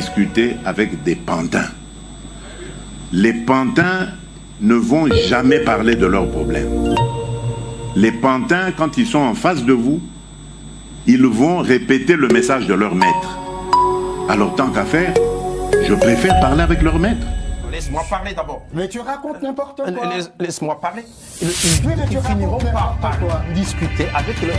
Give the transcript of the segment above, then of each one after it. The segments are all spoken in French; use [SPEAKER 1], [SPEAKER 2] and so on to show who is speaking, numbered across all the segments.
[SPEAKER 1] discuter avec des pantins. Les pantins ne vont jamais parler de leurs problèmes. Les pantins, quand ils sont en face de vous, ils vont répéter le message de leur maître. Alors tant qu'à faire, je préfère parler avec leur maître.
[SPEAKER 2] Laisse-moi parler d'abord.
[SPEAKER 3] Mais tu racontes n'importe quoi.
[SPEAKER 2] Laisse-moi parler.
[SPEAKER 3] Ils ne finiront pas par
[SPEAKER 2] discuter avec le M23.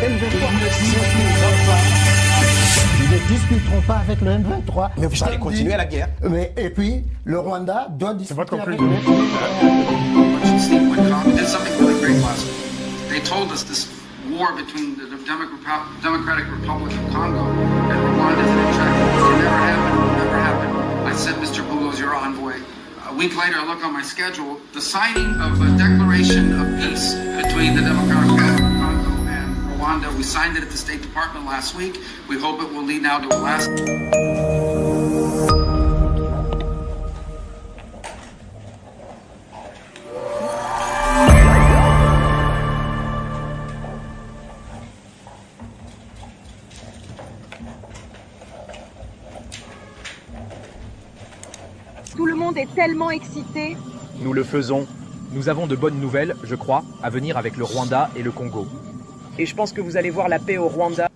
[SPEAKER 3] Ils ne discuteront pas avec le M23.
[SPEAKER 2] Mais vous allez continuer la guerre.
[SPEAKER 3] Mais, et puis, le Rwanda doit discuter avec le M23.
[SPEAKER 4] They told us this war between the Democratic Republic of Congo and Rwanda is an attraction. It never happened. It will never happen. I sent Mr. Boulog's your envoy. A week later, I look on my schedule. The signing of a declaration of peace between the Democratic Republic of Congo and Rwanda. We signed it at the State Department last week. We hope it will lead now to a
[SPEAKER 5] Tout le monde est tellement excité.
[SPEAKER 6] Nous le faisons. Nous avons de bonnes nouvelles, je crois, à venir avec le Rwanda et le Congo. Et je pense que vous allez voir la paix au Rwanda.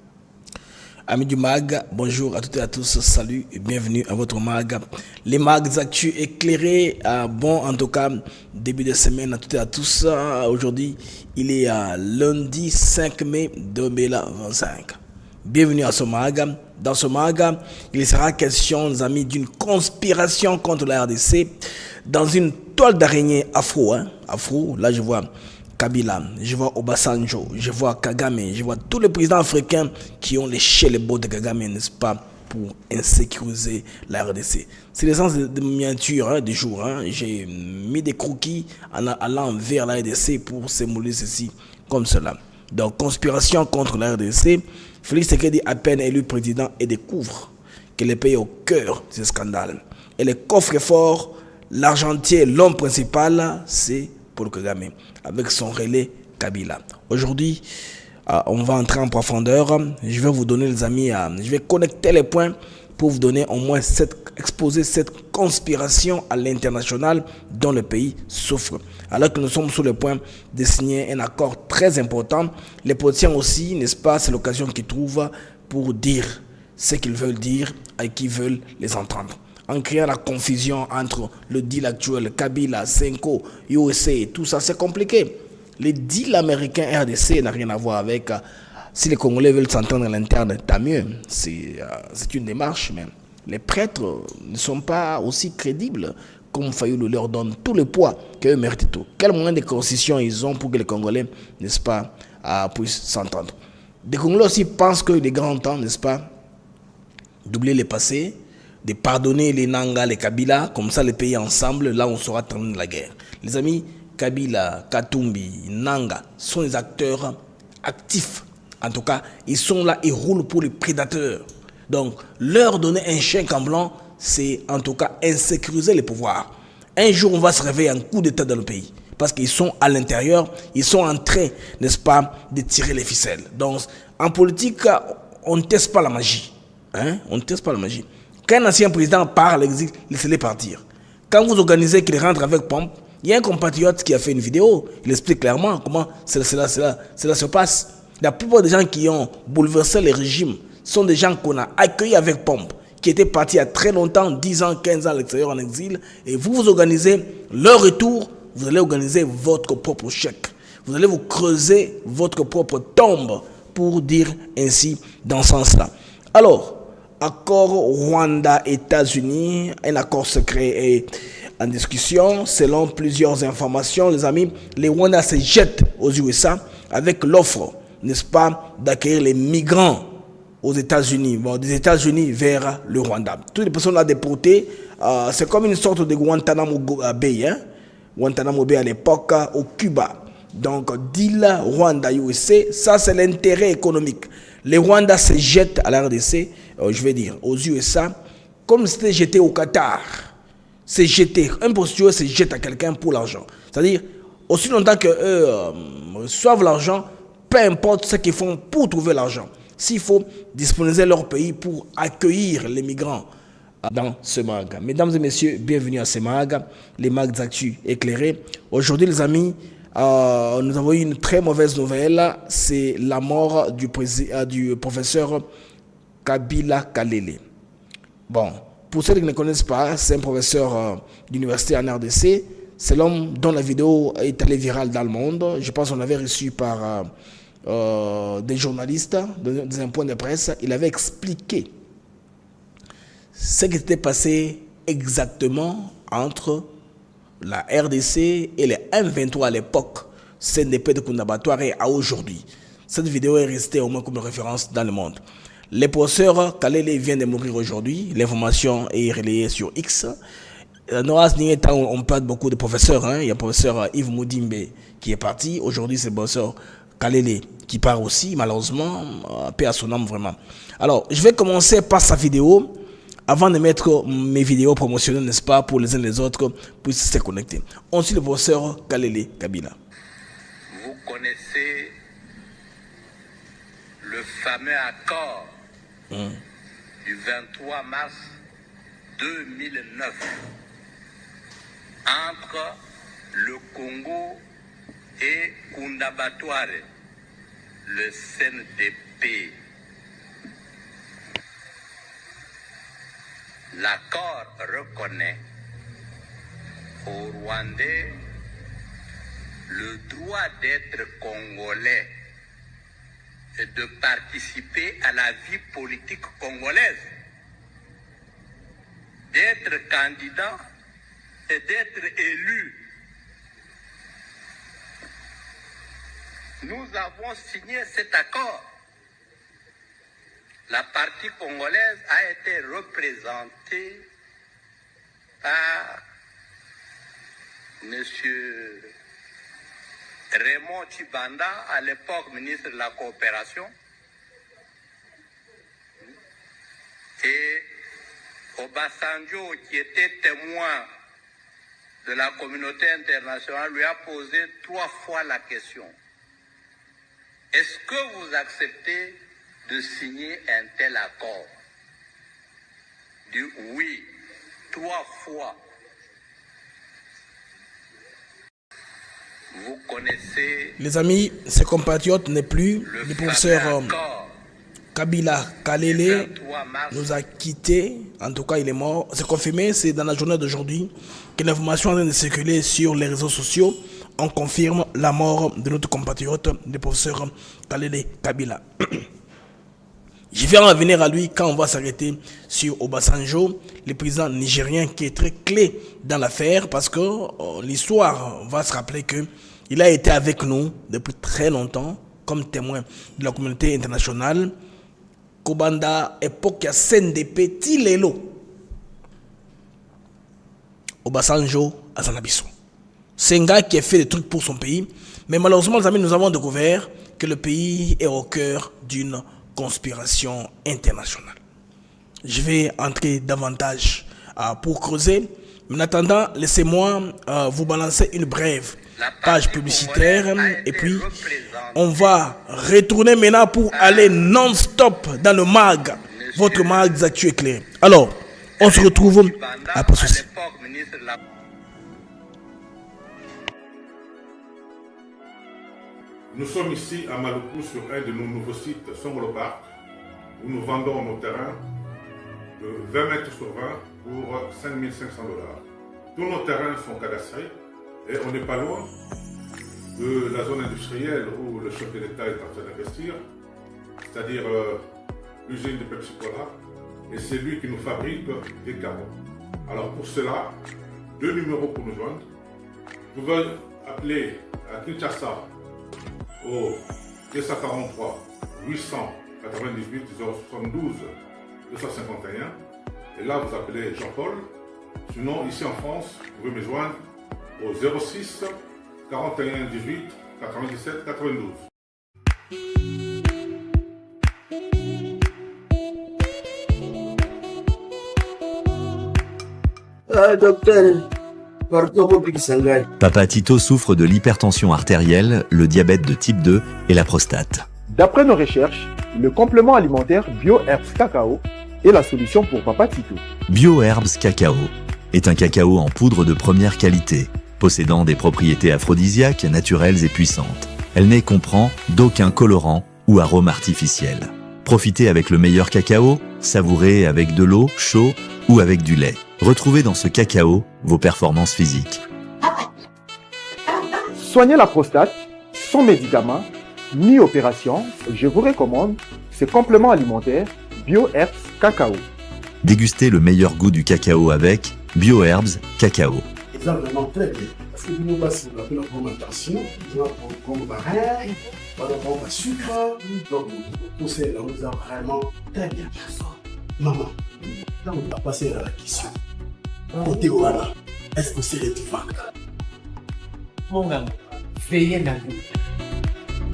[SPEAKER 7] Amis du MAG, bonjour à toutes et à tous, salut et bienvenue à votre MAG. Les MAGs actus éclairés, bon en tout cas, début de semaine à toutes et à tous. Aujourd'hui, il est lundi 5 mai 2025. Bienvenue à ce MAG. Dans ce MAG, il sera question, les amis, d'une conspiration contre la RDC dans une toile d'araignée afro. Afro, là je vois Kabila, je vois Obasanjo, je vois Kagame, je vois tous les présidents africains qui ont léché les bottes de Kagame, n'est-ce pas, pour insécuriser la RDC. C'est l'essence de miniature du jour. J'ai mis des croquis en allant vers la RDC pour symboliser ceci comme cela. Donc, conspiration contre la RDC. Félix Tshisekedi, à peine élu président, et découvre que le pays est au cœur de ce scandale. Et le coffre-fort, l'argentier, l'homme principal, c'est Paul Kagame, avec son relais Kabila. Aujourd'hui, on va entrer en profondeur. Je vais vous donner, les amis, je vais connecter les points pour vous donner au moins exposer cette conspiration à l'international dont le pays souffre. Alors que nous sommes sur le point de signer un accord très important, les politiciens aussi, n'est-ce pas, c'est l'occasion qu'ils trouvent pour dire ce qu'ils veulent dire et qui veulent les entendre. En créant la confusion entre le deal actuel, Kabila, Senko, USA, tout ça, c'est compliqué. Le deal américain RDC n'a rien à voir avec... si les Congolais veulent s'entendre à l'interne, tant mieux. C'est une démarche, mais les prêtres ne sont pas aussi crédibles comme Fayoulou leur donne tout le poids qu'eux méritent tout. Quel moyen de concession ils ont pour que les Congolais, n'est-ce pas, puissent s'entendre. Les Congolais aussi pensent qu'il est grand temps, n'est-ce pas, d'oublier le passé, de pardonner les Nanga, les Kabila, comme ça les pays ensemble, là on saura terminer la guerre. Les amis, Kabila, Katumbi, Nanga sont des acteurs actifs. En tout cas, ils sont là, ils roulent pour les prédateurs. Donc, leur donner un chèque en blanc, c'est en tout cas insécuriser les pouvoirs. Un jour, on va se réveiller un coup d'état dans le pays. Parce qu'ils sont à l'intérieur, ils sont en train, n'est-ce pas, de tirer les ficelles. Donc, en politique, on ne teste pas la magie. On ne teste pas la magie. Quand un ancien président part à l'exil, laissez-les partir. Quand vous organisez qu'il rentre avec pompe, il y a un compatriote qui a fait une vidéo, il explique clairement comment cela se passe. La plupart des gens qui ont bouleversé le régime sont des gens qu'on a accueillis avec pompe, qui étaient partis il y a très longtemps, 10 ans, 15 ans à l'extérieur en exil, et vous organisez leur retour, vous allez organiser votre propre chèque. Vous allez vous creuser votre propre tombe, pour dire ainsi dans ce sens-là. Alors, accord Rwanda-États-Unis, un accord secret est en discussion. Selon plusieurs informations, les amis, les Rwandais se jettent aux USA avec l'offre, n'est-ce pas, d'accueillir les migrants aux États-Unis, des États-Unis vers le Rwanda. Toutes les personnes là déportées, c'est comme une sorte de Guantanamo Bay, Guantanamo Bay à l'époque au Cuba. Donc, deal Rwanda-USA, ça c'est l'intérêt économique. Les Rwandais se jettent à la RDC, je vais dire, aux USA, comme c'était jeté au Qatar. C'est jeté, un prostitué se jette à quelqu'un pour l'argent. C'est-à-dire, aussi longtemps qu'eux reçoivent l'argent, peu importe ce qu'ils font pour trouver l'argent. S'il faut disponibiliser leur pays pour accueillir les migrants dans ce mag. Mesdames et messieurs, bienvenue à ce mag, les mags actu éclairés. Aujourd'hui les amis, nous avons eu une très mauvaise nouvelle, c'est la mort du professeur Kabila Kalele. Bon, pour ceux qui ne connaissent pas, c'est un professeur d'université en RDC. C'est l'homme dont la vidéo est allée virale dans le monde. Je pense qu'on l'avait reçu par des journalistes, dans un point de presse. Il avait expliqué ce qui s'était passé exactement entre la RDC et les M23 à l'époque, CNDP de Kounda-Batouare à aujourd'hui. Cette vidéo est restée au moins comme référence dans le monde. Le professeur Kalele vient de mourir aujourd'hui. L'information est relayée sur X. On parle beaucoup de professeurs. Il y a le professeur Yves Moudimbe qui est parti. Aujourd'hui, c'est le professeur Kalele qui part aussi, malheureusement. Paix à son âme, vraiment. Alors, je vais commencer par sa vidéo avant de mettre mes vidéos promotionnelles, n'est-ce pas, pour les uns et les autres, puissent se connecter. On suit le professeur Kalele Kabila.
[SPEAKER 8] Vous connaissez le fameux accord du 23 mars 2009 entre le Congo et Kounda-Batouare, le CNDP. L'accord reconnaît aux Rwandais le droit d'être congolais et de participer à la vie politique congolaise, d'être candidat et d'être élu. Nous avons signé cet accord. La partie congolaise a été représentée par M. Raymond Tshibanda, à l'époque ministre de la Coopération, et Obasanjo, qui était témoin de la communauté internationale, lui a posé 3 fois la question. Est-ce que vous acceptez de signer un tel accord? Du oui, 3 fois. Vous connaissez.
[SPEAKER 7] Les amis, ses compatriotes n'est plus. Le professeur Kabila Kalele nous a quittés. En tout cas, il est mort. C'est confirmé, c'est dans la journée d'aujourd'hui que l'information est en train de circuler sur les réseaux sociaux. On confirme la mort de notre compatriote, le professeur Kalele Kabila. Je vais en revenir à lui quand on va s'arrêter sur Obasanjo, le président nigérien qui est très clé dans l'affaire parce que l'histoire va se rappeler qu'il a été avec nous depuis très longtemps comme témoin de la communauté internationale. Kobanda, époque à CNDP, Tilelo. Obasanjo Azanabiso. C'est un gars qui a fait des trucs pour son pays, mais malheureusement, les amis, nous avons découvert que le pays est au cœur d'une conspiration internationale. Je vais entrer davantage pour creuser. Mais en attendant, laissez-moi vous balancer une brève page publicitaire et puis on va retourner maintenant pour aller non-stop dans le mag, votre mag des actus éclairés. Alors, on se retrouve après ceci.
[SPEAKER 1] Nous sommes ici à Maluku sur un de nos nouveaux sites, Songolo Park, où nous vendons nos terrains de 20 mètres sur 20 pour 5 500 $. Tous nos terrains sont cadastrés et on n'est pas loin de la zone industrielle où le chef de l'État est en train d'investir, c'est-à-dire l'usine de Pepsi Cola, et c'est lui qui nous fabrique des carreaux. Alors pour cela, 2 numéros pour nous joindre. Vous pouvez appeler à Kinshasa au 243 898 072 251 et là vous appelez Jean-Paul. Sinon ici en France vous pouvez me joindre au 06 41 18 97 92.
[SPEAKER 9] Docteur,
[SPEAKER 10] Papa Tito souffre de l'hypertension artérielle, le diabète de type 2 et la prostate.
[SPEAKER 11] D'après nos recherches, le complément alimentaire BioHerbs Cacao est la solution pour Papa Tito.
[SPEAKER 10] BioHerbs Cacao est un cacao en poudre de première qualité, possédant des propriétés aphrodisiaques, naturelles et puissantes. Elle n'est comprend d'aucun colorant ou arôme artificiel. Profitez avec le meilleur cacao, savourez avec de l'eau, chaud ou avec du lait. Retrouvez dans ce cacao vos performances physiques.
[SPEAKER 11] Soigner la prostate, sans médicaments, ni opération, je vous recommande ce complément alimentaire BioHerbs Cacao.
[SPEAKER 10] Dégustez le meilleur goût du cacao avec BioHerbs Cacao.
[SPEAKER 12] Ils ont vraiment très bien. Parce que nous passons la fermentation, nous avons comme barrière, nous avons pas sucre, donc tout ça, nous avons vraiment très bien. Maman, là on va passer à la question. Côté voilà, est-ce que c'est du vaincre?
[SPEAKER 13] Mon gars, veillez dans vous.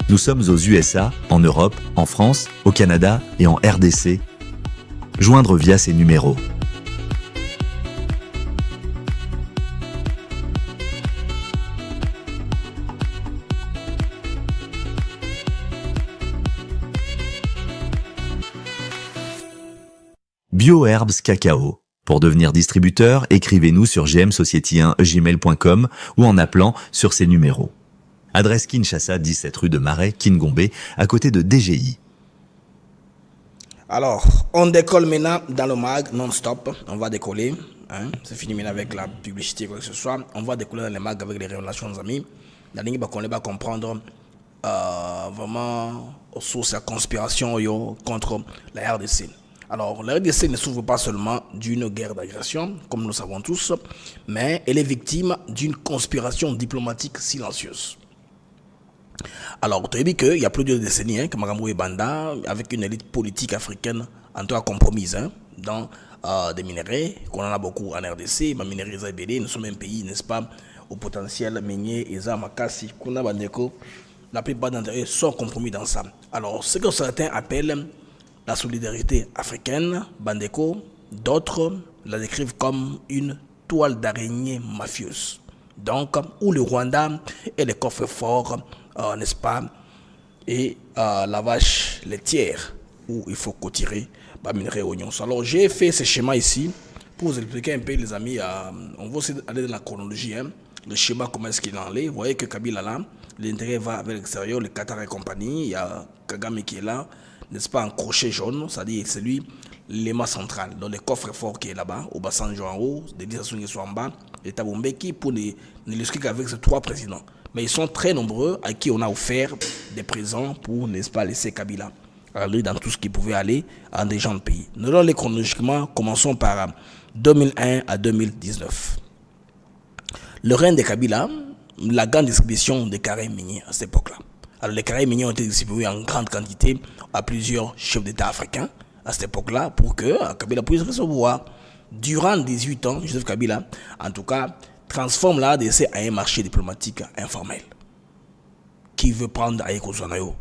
[SPEAKER 10] Nous sommes aux USA, en Europe, en France, au Canada et en RDC. Joindre via ces numéros. BioHerbs Cacao. Pour devenir distributeur, écrivez-nous sur gmsociety1gmail.com ou en appelant sur ces numéros. Adresse Kinshasa, 17 rue de Marais, Kingombe, à côté de DGI.
[SPEAKER 7] Alors, on décolle maintenant dans le mag non-stop. On va décoller. Hein? C'est fini maintenant avec la publicité, quoi que ce soit. On va décoller dans les mags avec les relations des amis. La ligne, on va comprendre vraiment sur sa conspiration contre la RDC. Alors, la RDC ne souffre pas seulement d'une guerre d'agression, comme nous le savons tous, mais elle est victime d'une conspiration diplomatique silencieuse. Alors, tu as dit qu'il y a plus de décennies que Magambo et Banda, avec une élite politique africaine, en tout cas compromise, dans des minerais, qu'on en a beaucoup en RDC, ma minerais Zabélé, nous sommes un pays, n'est-ce pas, au potentiel minier, Eza, Makassi, Kuna Bandeko, la plupart d'entre eux sont compromis dans ça. Alors, ce que certains appellent la solidarité africaine, Bandeko, d'autres la décrivent comme une toile d'araignée mafieuse. Donc, où le Rwanda et les coffres forts, n'est-ce pas, et la vache laitière, où il faut tirer minerai oignons. Alors, j'ai fait ce schéma ici pour vous expliquer un peu, les amis. On va aussi aller dans la chronologie, le schéma, comment est-ce qu'il en est. Vous voyez que Kabila là, l'intérêt va vers l'extérieur, le Qatar et compagnie. Il y a Kagame qui est là, n'est-ce pas, en crochet jaune, c'est-à-dire c'est lui l'élément central. Dans le coffre fort qui est là-bas, au bassin en haut, Denis Sassou Nguesso en bas, et Thabo Mbeki pour ne discuter qu'avec ces trois présidents. Mais ils sont très nombreux à qui on a offert des présents pour, n'est-ce pas, laisser Kabila aller dans tout ce qui pouvait aller en des gens de pays. Nous allons les chronologiquement, commençons par 2001 à 2019. Le règne de Kabila, la grande distribution des carrés miniers à cette époque-là. Alors les carrés miniers ont été distribués en grande quantité à plusieurs chefs d'État africains à cette époque-là pour que Kabila puisse recevoir. Durant 18 ans, Joseph Kabila, en tout cas, transforme la RDC en un marché diplomatique informel. Qui veut prendre Aïko-Zonayo?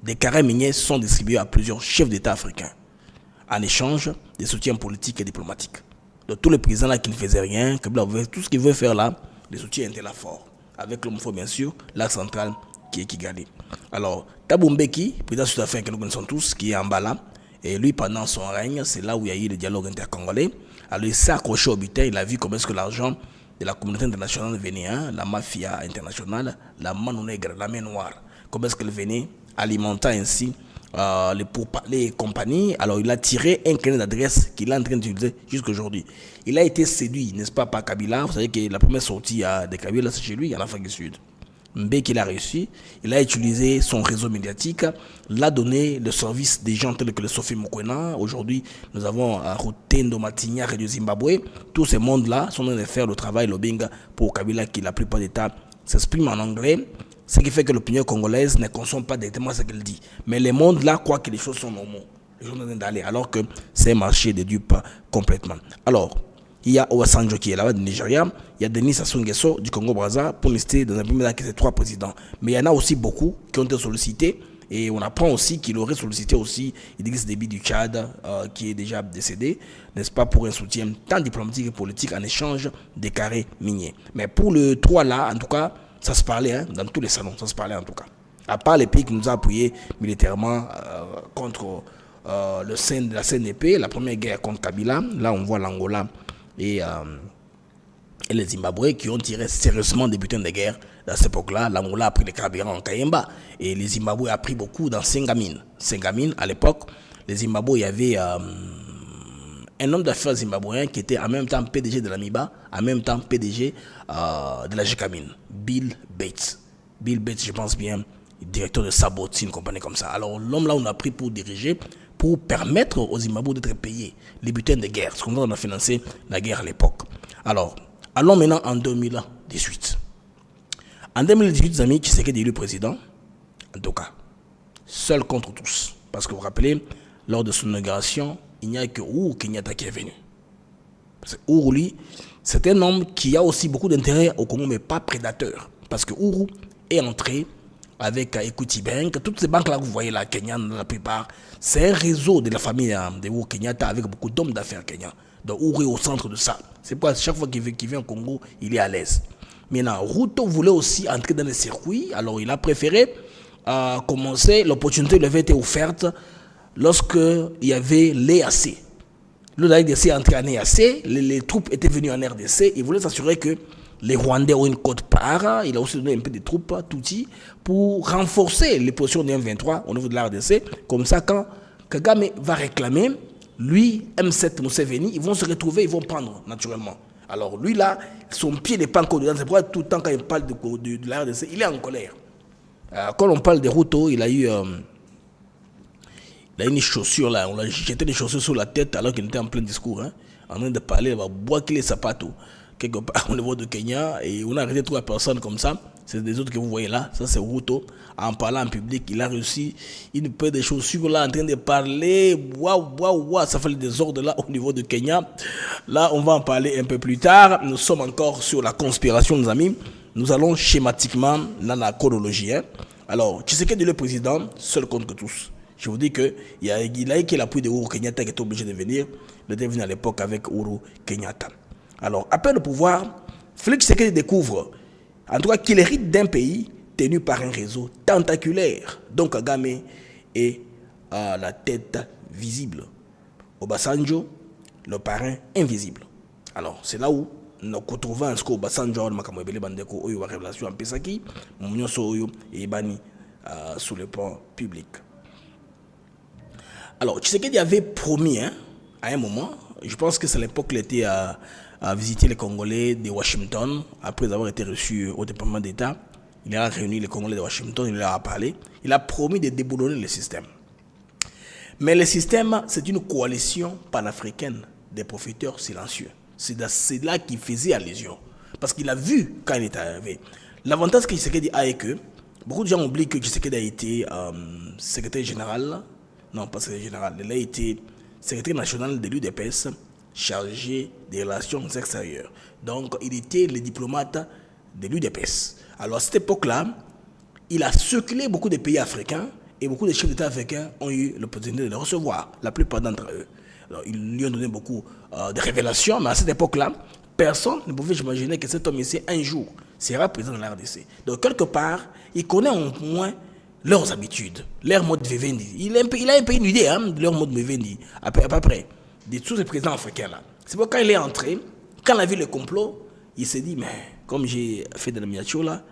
[SPEAKER 7] Des carrés miniers sont distribués à plusieurs chefs d'État africains en échange des soutiens politiques et diplomatiques. De tous les présidents là qui ne faisaient rien, Kabila veut tout ce qu'il veut faire là, les soutiens étaient là forts. Avec l'homme fort, bien sûr, l'axe central qui est Kigali. Alors, Thabo Mbeki, président sud-africain que nous connaissons tous, qui est en bas là, et lui, pendant son règne, c'est là où il y a eu le dialogue intercongolais. Alors, il s'est accroché au butin, il a vu comment est-ce que l'argent de la communauté internationale venait, la mafia internationale, la mano nègre, la main noire, comment est-ce qu'elle venait alimentant ainsi les pourparlers et compagnie. Alors, il a tiré un carnet d'adresse qu'il est en train d'utiliser jusqu'à aujourd'hui. Il a été séduit, n'est-ce pas, par Kabila. Vous savez que la première sortie de Kabila, c'est chez lui, en Afrique du Sud. Mbeki l'a réussi, il a utilisé son réseau médiatique, l'a donné le service des gens tels que le Sophie Mokwena. Aujourd'hui, nous avons Rutendo Matignard et du Zimbabwe. Tous ces mondes-là sont en train de faire le travail lobbying pour Kabila, qui la plupart des temps s'exprime en anglais. Ce qui fait que l'opinion congolaise ne consomme pas directement ce qu'elle dit. Mais les mondes-là croient que les choses sont normaux. Les gens sont en train d'aller, alors que c'est un marché de dupes complètement. Alors, il y a Obasanjo qui est là-bas du Nigeria, il y a Denis Sassou Nguesso du Congo-Brazza, pour lister dans un premier temps que c'est 3 présidents. Mais il y en a aussi beaucoup qui ont été sollicités, et on apprend aussi qu'il aurait sollicité aussi Idriss Déby du Tchad, qui est déjà décédé, n'est-ce pas, pour un soutien tant diplomatique que politique en échange des carrés miniers. Mais pour le 3 là, en tout cas, ça se parlait dans tous les salons, ça se parlait en tout cas. À part les pays qui nous ont appuyés militairement contre le sein de la CNDP, la première guerre contre Kabila. Là, on voit l'Angola et les Zimbabwe qui ont tiré sérieusement des butins de guerre. À cette époque-là, l'Angola a pris les carburants en Kayemba et les Zimbabwe a pris beaucoup dans Sengamine. Sengamine, à l'époque, les Zimbabwe, il y avait un homme d'affaires zimbabwéen qui était en même temps PDG de l'Amiba, en même temps PDG de la Gécamine, Bill Bates. Bill Bates, je pense bien, directeur de Sabot, une compagnie comme ça. Alors l'homme là, on a pris pour diriger, pour permettre aux Zimbabwe d'être payés les butins de guerre. C'est comme ça qu'on a financé la guerre à l'époque. Alors, allons maintenant en 2018. En 2018, les amis, Tshisekedi est élu président. En tout cas, seul contre tous. Parce que vous vous rappelez, lors de son inauguration, il n'y a que Uhuru Kenyatta qui est venu. Parce que Uhuru, lui, c'est un homme qui a aussi beaucoup d'intérêt au Congo, mais pas prédateur. Parce que Uhuru est entré avec Equity Bank. Toutes ces banques-là que vous voyez là, Kenya, la plupart, c'est un réseau de la famille de Uhuru Kenyatta avec beaucoup d'hommes d'affaires kenyans. Donc Uhuru est au centre de ça. C'est pourquoi chaque fois qu'il vient au Congo, il est à l'aise. Maintenant, Ruto voulait aussi entrer dans le circuit. Alors il a préféré commencer. L'opportunité lui avait été offerte lorsqu'il y avait l'EAC. Le RDC est entré en EAC. Les troupes étaient venues en RDC. Il voulait s'assurer que les Rwandais ont une quote-part. Il a aussi donné un peu de troupes, Tutsi, pour renforcer les positions des M23 au niveau de la RDC. Comme ça, quand Kagame va réclamer, lui, M7 Museveni, ils vont se retrouver, ils vont prendre naturellement. Alors lui là, son pied n'est pas encore dedans. C'est pourquoi tout le temps quand il parle de la RDC, il est en colère. Quand on parle de Ruto, il a eu une chaussure là, on l'a jeté des chaussures sur la tête alors qu'il était en plein discours. Hein, en train de parler, il va boire les sapatos quelque part au niveau de Kenya. Et on a arrêté 3 personnes comme ça. C'est des autres que vous voyez là. Ça c'est Ruto. En parlant en public, il a réussi une paire de chaussures là en train de parler. Waouh, ça fait le désordre là au niveau de Kenya. Là, on va en parler un peu plus tard. Nous sommes encore sur la conspiration, nos amis. Nous allons schématiquement dans la chronologie. Hein. Alors, Tshisekedi le président, seul contre tous. Je vous dis qu'il a eu l'appui de Uhuru Kenyatta qui était obligé de venir. Il était venu à l'époque avec Uhuru Kenyatta. Alors, après le pouvoir, Félix Tshisekedi découvre, en tout cas, qu'il hérite d'un pays tenu par un réseau tentaculaire. Donc Kagame est la tête visible. Obasanjo, le parrain invisible. Alors, c'est là où nous retrouvons ce qu'Obasanjo, Makamwebele Bandeko, Oyo, révélation en Pesaki, Mounioso Oyo et Bani sous le plan public. Alors, Tshisekedi avait promis, hein, à un moment, je pense que c'est l'époque qu'il était à visiter les Congolais de Washington, après avoir été reçu au département d'État. Il a réuni les Congolais de Washington, il leur a parlé. Il a promis de déboulonner le système. Mais le système, c'est une coalition panafricaine des profiteurs silencieux. C'est là qu'il faisait allusion. Parce qu'il a vu quand il est arrivé. L'avantage que Tshisekedi a est que beaucoup de gens oublient que Tshisekedi a été secrétaire général. Non, pas secrétaire général. Il a été secrétaire national de l'UDPS, chargé des relations extérieures. Donc, il était le diplomate de l'UDPS. Alors, à cette époque-là, il a circulé beaucoup de pays africains et beaucoup de chefs d'État africains ont eu l'opportunité de le recevoir, la plupart d'entre eux. Alors, ils lui ont donné beaucoup de révélations, mais à cette époque-là, personne ne pouvait imaginer que cet homme ici, un jour, sera président de la RDC. Donc, quelque part, il connaît au moins leurs habitudes, leur mode de vivre. Il a un peu une idée de leur mode de vivre, à peu près, de tous ces présidents africains-là. C'est pourquoi quand il est entré, quand il a vu le complot, il s'est dit, mais comme j'ai fait de la miniature là,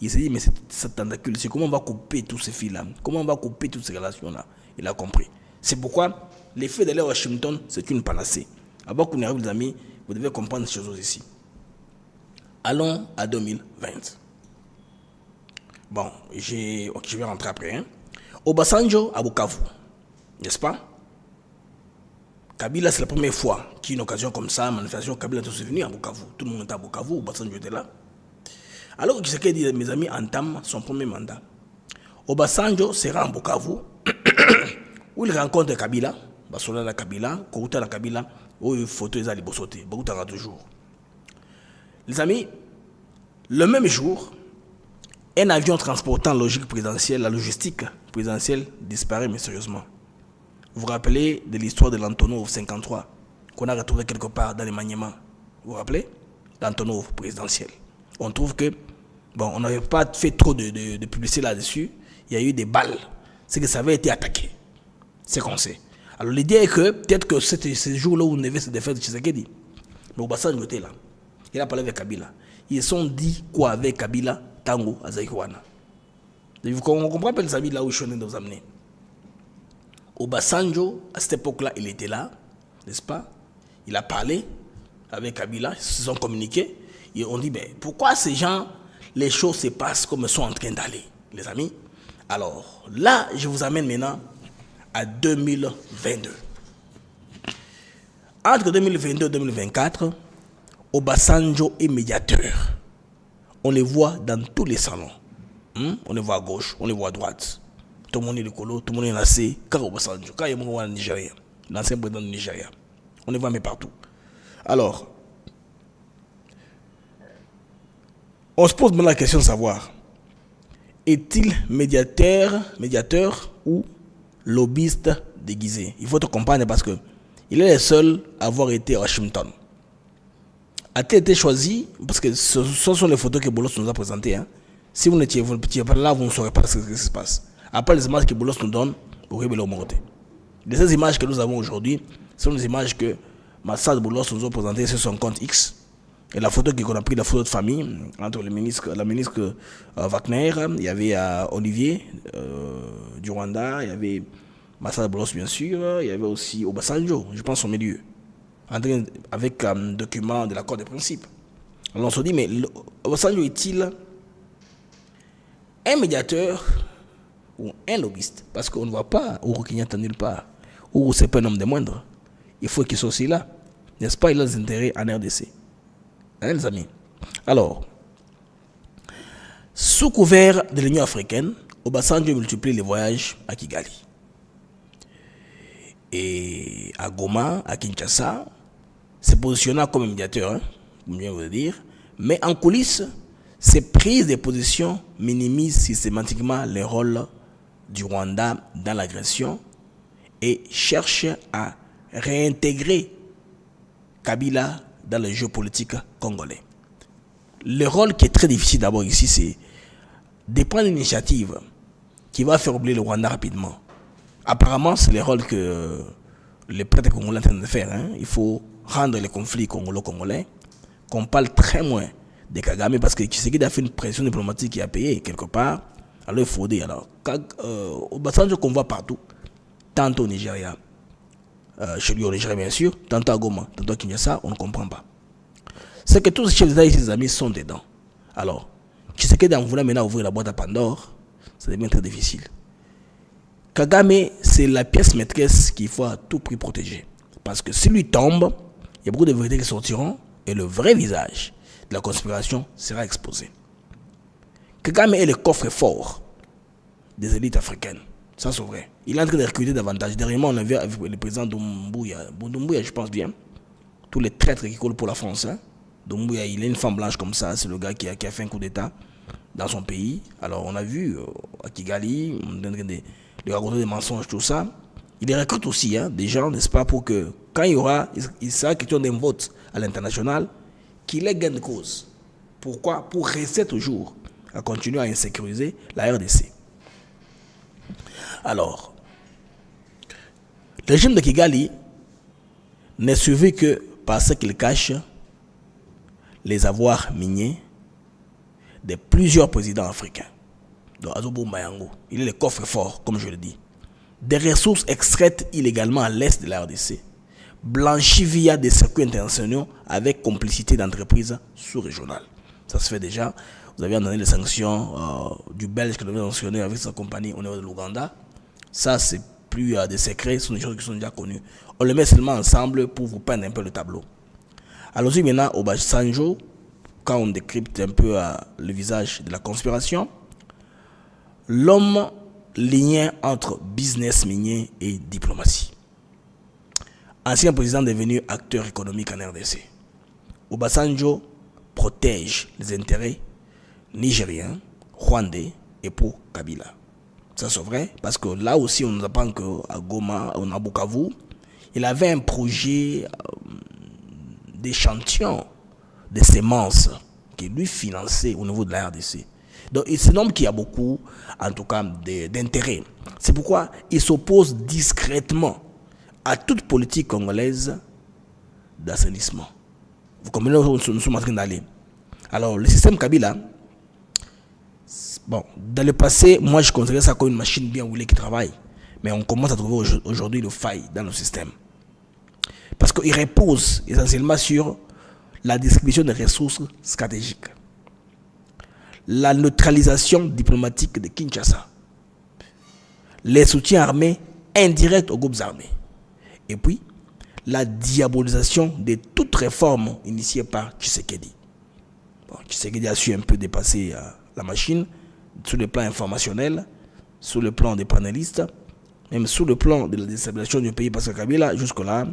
[SPEAKER 7] il s'est dit, mais cette tentacule, c'est comment on va couper tous ces fils-là, comment on va couper toutes ces relations-là. Il a compris. C'est pourquoi l'effet d'aller à Washington, c'est une panacée. Avant qu'on y arrive, les amis, vous devez comprendre ces choses ici. Allons à 2020. Bon, je vais rentrer après. Hein. Obasanjo à Bukavu, n'est-ce pas? Kabila, c'est la première fois qu'il y a une occasion comme ça, manifestation, Kabila est venu à Bukavu. Tout le monde était à Bukavu, Obasanjo était là. Alors que Tshisekedi, mes amis, entame son premier mandat. Obasanjo sera en Bukavu, où il rencontre Kabila, Basola Kabila, Kouta la Kabila, où il photo les alibosoté, Bouta toujours. Les amis, le même jour, un avion transportant logique présidentielle, la logistique présidentielle disparaît mystérieusement. Vous vous rappelez de l'histoire de l'Antonov 53 qu'on a retrouvé quelque part dans les maniements. Vous vous rappelez? L'Antonov présidentiel. On trouve que, bon, on n'avait pas fait trop de publicité là-dessus. Il y a eu des balles. C'est que ça avait été attaqué. C'est qu'on sait. Alors l'idée est que peut-être que c'était ces jours-là où on avait cette défaite de Tshisekedi. Mais Obasanjo était là. Il a parlé avec Kabila. Ils sont dit quoi avec Kabila, Tango, Azaïkouana. On comprend pas les amis là où je suis en train de vous amener. Obasanjo, à cette époque-là, il était là, n'est-ce pas? Il a parlé avec Kabila, ils se sont communiqués. Et on dit, mais pourquoi ces gens, les choses se passent comme elles sont en train d'aller, les amis? Alors là, je vous amène maintenant à 2022. Entre 2022 et 2024, Obasanjo est médiateur. On les voit dans tous les salons. On les voit à gauche, on les voit à droite. Tout le monde est le colo, tout le monde est lancé. Car Obasanjo, quand il y a un Nigeria, l'ancien président du Nigeria, on les voit mais partout. Alors, on se pose maintenant la question de savoir, est-il médiateur ou lobbyiste déguisé? Il faut te comprendre parce que il est le seul à avoir été à Washington. A-t-il été choisi? Parce que ce sont les photos que Bolos nous a présentées. Hein. Si vous n'étiez pas là, vous ne saurez pas ce qui se passe. Après les images que Bolos nous donne, vous révélez au Moroté. Ces images que nous avons aujourd'hui sont des images que Massad Bolos nous a présentées sur son compte X. Et la photo qu'on a pris, la photo de famille, entre la ministre Wagner, il y avait Olivier du Rwanda, il y avait Massad Bolos bien sûr, il y avait aussi Obasanjo, je pense au milieu, avec un document de l'accord de principe. Alors on se dit, mais Obasanjo est-il un médiateur ou un lobbyiste? Parce qu'on ne voit pas Uhuru Kenyatta nulle part. Uhuru, c'est pas un homme de moindre. Il faut qu'il soit aussi là. N'est-ce pas? Il a des intérêts en RDC. Hein, les amis? Alors, sous couvert de l'Union africaine, Obasanjo multiplie les voyages à Kigali. Et à Goma, à Kinshasa, se positionnant comme médiateur, hein, comme je viens de vous le dire. Mais en coulisses, ces prises de position minimisent systématiquement le rôle du Rwanda dans l'agression et cherchent à réintégrer Kabila dans le jeu politique congolais. Le rôle qui est très difficile d'abord ici, c'est de prendre une initiative qui va faire oublier le Rwanda rapidement. Apparemment, c'est le rôle que les prêtres congolais sont en train de faire. Hein. Il faut rendre les conflits congolo-congolais, qu'on parle très moins de Kagame, parce que Tshisekedi a fait une pression diplomatique qui a payé quelque part. Alors il faut dire, alors, Obasanjo qu'on voit partout, tantôt au Nigeria, chez lui au Nigeria bien sûr, tantôt à Goma, tantôt à Kinshasa, on ne comprend pas. C'est que tous les chefs d'État et ses amis sont dedans. Alors, Tshisekedi en voulant maintenant ouvrir la boîte à Pandore, ça devient très difficile. Kagame, c'est la pièce maîtresse qu'il faut à tout prix protéger. Parce que s'il lui tombe, il y a beaucoup de vérités qui sortiront et le vrai visage de la conspiration sera exposé. Kagame est le coffre-fort des élites africaines. Ça, c'est vrai. Il est en train de recruter davantage. Dernièrement, on a vu avec le président Doumbouya. Doumbouya, je pense bien. Tous les traîtres qui coulent pour la France. Hein. Doumbouya, il est une femme blanche comme ça. C'est le gars qui a fait un coup d'État dans son pays. Alors, on a vu à Kigali, on est en train de raconter des mensonges, tout ça. Il les recrute aussi, hein, des gens, n'est-ce pas, pour que quand il sera question d'un vote à l'international, qu'il ait gain de cause. Pourquoi? Pour rester toujours à continuer à insécuriser la RDC. Alors, le régime de Kigali n'est suivi que par ce qu'il cache les avoirs miniers de plusieurs présidents africains. Donc Azobo Mayango, il est le coffre-fort, comme je le dis. Des ressources extraites illégalement à l'est de la RDC, blanchies via des circuits internationaux avec complicité d'entreprises sous-régionales. Ça se fait déjà. Vous avez donné les sanctions du Belge que vous avez mentionné avec sa compagnie au niveau de l'Ouganda. Ça, c'est plus des secrets, ce sont des choses qui sont déjà connues. On les met seulement ensemble pour vous peindre un peu le tableau. Allons-y maintenant au Obasanjo, quand on décrypte un peu le visage de la conspiration. L'homme lié entre business minier et diplomatie. Ancien président devenu acteur économique en RDC. Obasanjo protège les intérêts nigériens, rwandais et pour Kabila. Ça c'est vrai, parce que là aussi on nous apprend qu'à Goma, à Bukavu, il avait un projet d'échantillon de semences qui lui finançait au niveau de la RDC. Donc c'est un homme qui a beaucoup, en tout cas, d'intérêt. C'est pourquoi il s'oppose discrètement à toute politique congolaise d'assainissement. Vous comprenez où nous sommes en train d'aller. Alors, le système Kabila, bon, dans le passé, moi je considérais ça comme une machine bien roulée qui travaille. Mais on commence à trouver aujourd'hui le faille dans le système. Parce qu'il repose essentiellement sur la distribution des ressources stratégiques, la neutralisation diplomatique de Kinshasa, les soutiens armés indirects aux groupes armés, et puis la diabolisation de toute réforme initiée par Tshisekedi. Bon, Tshisekedi a su un peu dépasser la machine sur le plan informationnel, sur le plan des panélistes, même sur le plan de la déstabilisation du pays, parce que Kabila, jusque-là,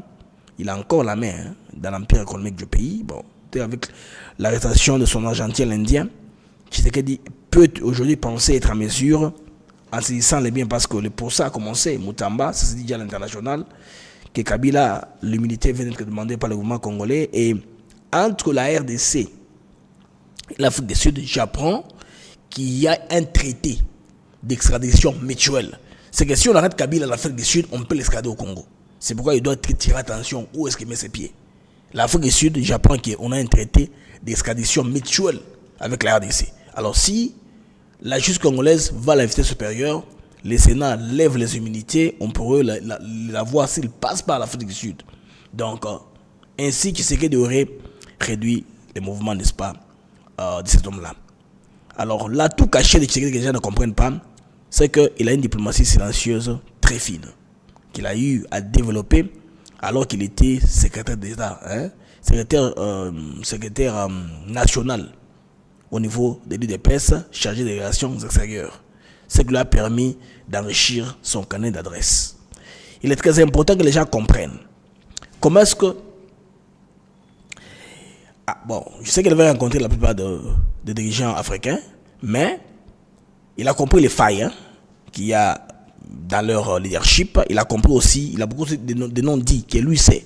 [SPEAKER 7] il a encore la main dans l'empire économique du pays. Bon, avec l'arrestation de son argentier l'Indien, Tshisekedi peut aujourd'hui penser être en mesure, en saisissant les biens, parce que pour ça a commencé, Moutamba, ça se dit déjà à l'international, que Kabila, l'immunité vient d'être demandée par le gouvernement congolais, et entre la RDC et l'Afrique du Sud, j'apprends qu'il y a un traité d'extradition mutuelle. C'est que si on arrête Kabila à l'Afrique du Sud, on peut l'extrader au Congo. C'est pourquoi il doit tirer attention où est-ce qu'il met ses pieds. L'Afrique du Sud, j'apprends qu'on a un traité d'extradition mutuelle avec la RDC. Alors si la justice congolaise va à la vitesse supérieure, le Sénat lève les immunités, on pourrait la voir s'il passe par l'Afrique du Sud. Donc, ainsi Tshisekedi aurait réduit les mouvements, n'est-ce pas, de cet homme-là. Alors, l'atout caché de Tshisekedi que les gens ne comprennent pas, c'est qu'il a une diplomatie silencieuse très fine, qu'il a eu à développer alors qu'il était secrétaire d'État, secrétaire national au niveau de l'UDPS, chargé des relations extérieures. Ce qui lui a permis d'enrichir son carnet d'adresse. Il est très important que les gens comprennent comment est-ce que... bon, je sais qu'il va rencontrer la plupart des dirigeants africains, mais il a compris les failles qu'il y a dans leur leadership. Il a compris aussi, il a beaucoup de non-dits que lui sait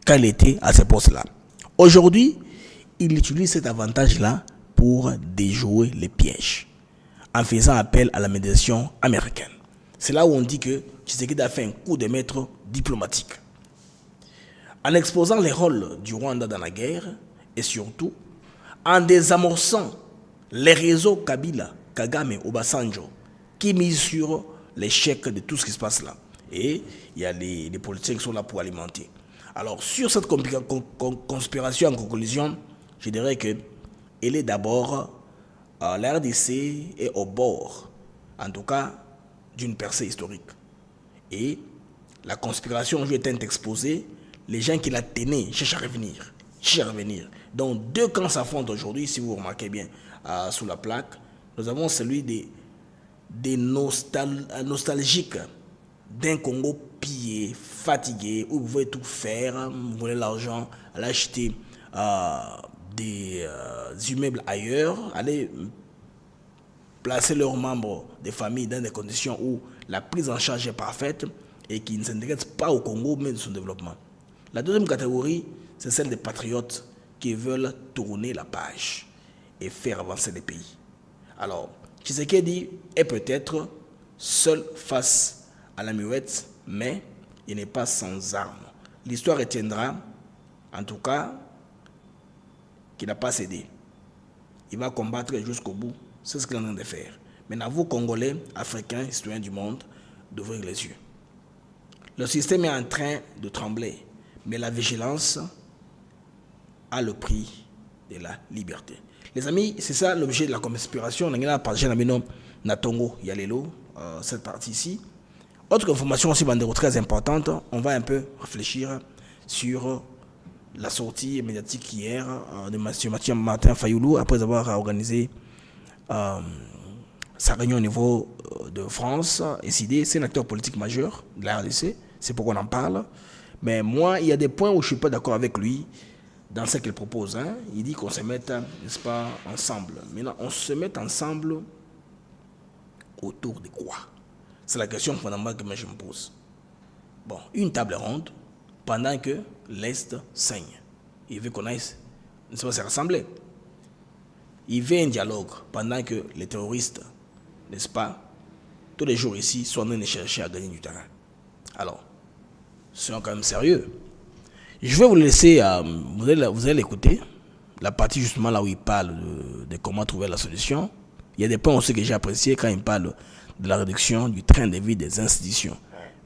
[SPEAKER 7] quand il était à ce poste-là. Aujourd'hui, il utilise cet avantage-là pour déjouer les pièges, en faisant appel à la médiation américaine. C'est là où on dit que Tshisekedi a fait un coup de maître diplomatique. En exposant les rôles du Rwanda dans la guerre, et surtout en désamorçant les réseaux Kabila, Kagame, Obasanjo, qui misent sur l'échec de tout ce qui se passe là. Et il y a les politiciens qui sont là pour alimenter. Alors, sur cette conspiration en conclusion, je dirais que elle est d'abord, la RDC est au bord, en tout cas, d'une percée historique. Et la conspiration aujourd'hui est exposée, les gens qui la tenaient cherchent à revenir. Donc, deux camps s'affrontent aujourd'hui, si vous remarquez bien, sous la plaque. Nous avons celui des nostalgiques d'un Congo pillé, fatigué, où vous voulez tout faire, vous voulez l'argent, aller acheter des immeubles ailleurs, aller placer leurs membres des familles dans des conditions où la prise en charge est parfaite et qui ne s'intéressent pas au Congo, mais de son développement. La deuxième catégorie, c'est celle des patriotes qui veulent tourner la page et faire avancer les pays. Alors, Tshisekedi est peut-être seul face à la muette, mais il n'est pas sans armes. L'histoire retiendra, en tout cas, qu'il n'a pas cédé. Il va combattre jusqu'au bout. C'est ce qu'il est en train de faire. Maintenant, vous, Congolais, Africains, citoyens du monde, d'ouvrir les yeux. Le système est en train de trembler, mais la vigilance a le prix de la liberté. Les amis, c'est ça l'objet de la conspiration. On a parlé de Natongo Yalelo, cette partie ici. Autre information aussi, Bandero, très importante, on va un peu réfléchir sur la sortie médiatique hier de M. Martin Fayoulou, après avoir organisé sa réunion au niveau de France. SID, c'est un acteur politique majeur de la RDC, c'est pourquoi on en parle. Mais moi, il y a des points où je ne suis pas d'accord avec lui dans ce qu'il propose. Il dit qu'on se mette, n'est-ce pas, ensemble. Maintenant, on se met ensemble autour de quoi? C'est la question fondamentale que moi je me pose. Bon, une table ronde pendant que l'Est saigne. Il veut qu'on aille, ne pas, se rassembler. Il veut un dialogue pendant que les terroristes, n'est-ce pas, tous les jours ici, sont en train de chercher à gagner du terrain. Alors, Soyons quand même sérieux. Je vais vous laisser, vous allez l'écouter, la partie justement là où il parle de comment trouver la solution. Il y a des points aussi que j'ai appréciés quand il parle de la réduction du train de vie des institutions.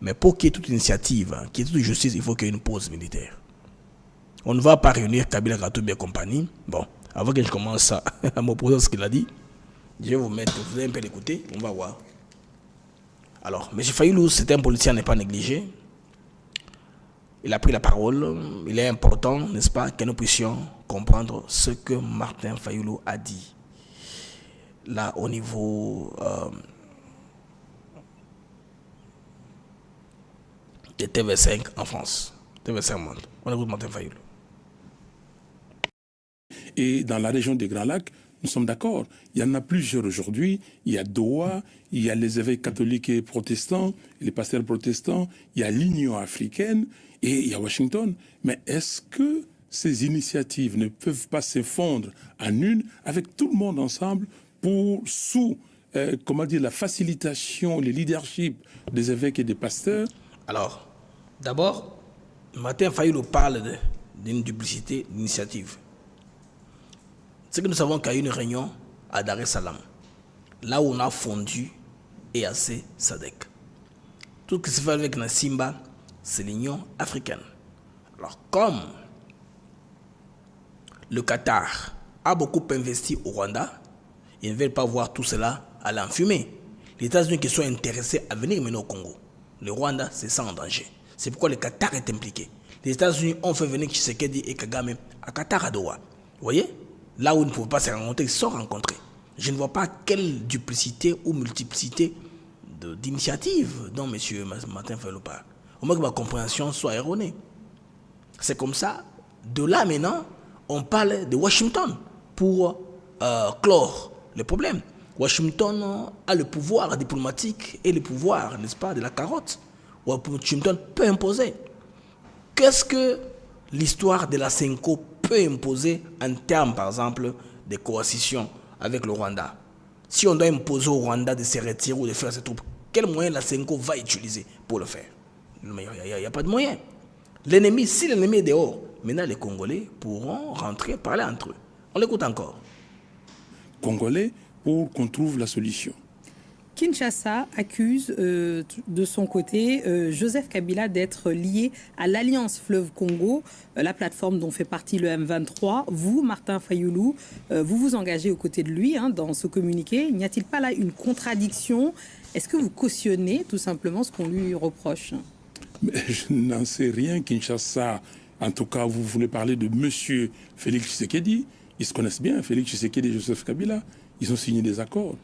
[SPEAKER 7] Mais pour qu'il y ait toute initiative, qu'il y ait toute justice, il faut qu'il y ait une pause militaire. On ne va pas réunir Kabila, Katumbi et compagnie. Bon, avant que je commence à m'opposer à ce qu'il a dit, je vais vous allez un peu l'écouter, on va voir. Alors, M. Fayulu, c'est un politicien à ne pas négliger. Il a pris la parole. Il est important, n'est-ce pas, que nous puissions comprendre ce que Martin Fayulu a dit. Là, au niveau de TV5 en France. TV5 Monde. On écoute Martin Fayulu.
[SPEAKER 12] Et dans la région des Grands Lacs, nous sommes d'accord. Il y en a plusieurs aujourd'hui. Il y a Doha, il y a les évêques catholiques et protestants, les pasteurs protestants, il y a l'Union africaine et il y a Washington. Mais est-ce que ces initiatives ne peuvent pas se fondre en une avec tout le monde ensemble pour, sous la facilitation, le leadership des évêques et des pasteurs?
[SPEAKER 7] Alors, d'abord, Martin Fayulu parle d'une duplicité d'initiatives. C'est que nous savons qu'il y a eu une réunion à Dar es Salaam, là où on a fondu EAC SADC. Tout ce qui se fait avec Nassimba, c'est l'Union africaine. Alors, comme le Qatar a beaucoup investi au Rwanda, ils ne veulent pas voir tout cela à l'enfumée. Les États-Unis qui sont intéressés à venir mener au Congo, le Rwanda, c'est ça en danger. C'est pourquoi le Qatar est impliqué. Les États-Unis ont fait venir Tshisekedi et Kagame à Qatar, à Doha. Vous voyez? Là où ils ne pouvaient pas se rencontrer, ils se sont rencontrés. Je ne vois pas quelle duplicité ou multiplicité d'initiatives dont M. Martin Fayulu parle. Au moins que ma compréhension soit erronée. C'est comme ça. De là maintenant, on parle de Washington pour clore le problème. Washington a le pouvoir diplomatique et le pouvoir, n'est-ce pas, de la carotte. Washington peut imposer. Qu'est-ce que l'histoire de la CENCO peut imposer en termes, par exemple, de coercition avec le Rwanda? Si on doit imposer au Rwanda de se retirer ou de faire ses troupes, quel moyen la CENCO va utiliser pour le faire? Il n'y a pas de moyen. L'ennemi, si l'ennemi est dehors, maintenant les Congolais pourront rentrer, parler entre eux. On l'écoute encore.
[SPEAKER 12] Congolais, pour qu'on trouve la solution.
[SPEAKER 14] Kinshasa accuse de son côté Joseph Kabila d'être lié à l'Alliance Fleuve Congo, la plateforme dont fait partie le M23. Vous, Martin Fayulu, vous vous engagez aux côtés de lui dans ce communiqué. N'y a-t-il pas là une contradiction? Est-ce que vous cautionnez tout simplement ce qu'on lui reproche?
[SPEAKER 12] Mais je n'en sais rien. Kinshasa, en tout cas, vous voulez parler de monsieur Félix Tshisekedi. Ils se connaissent bien, Félix Tshisekedi et Joseph Kabila. Ils ont signé des accords.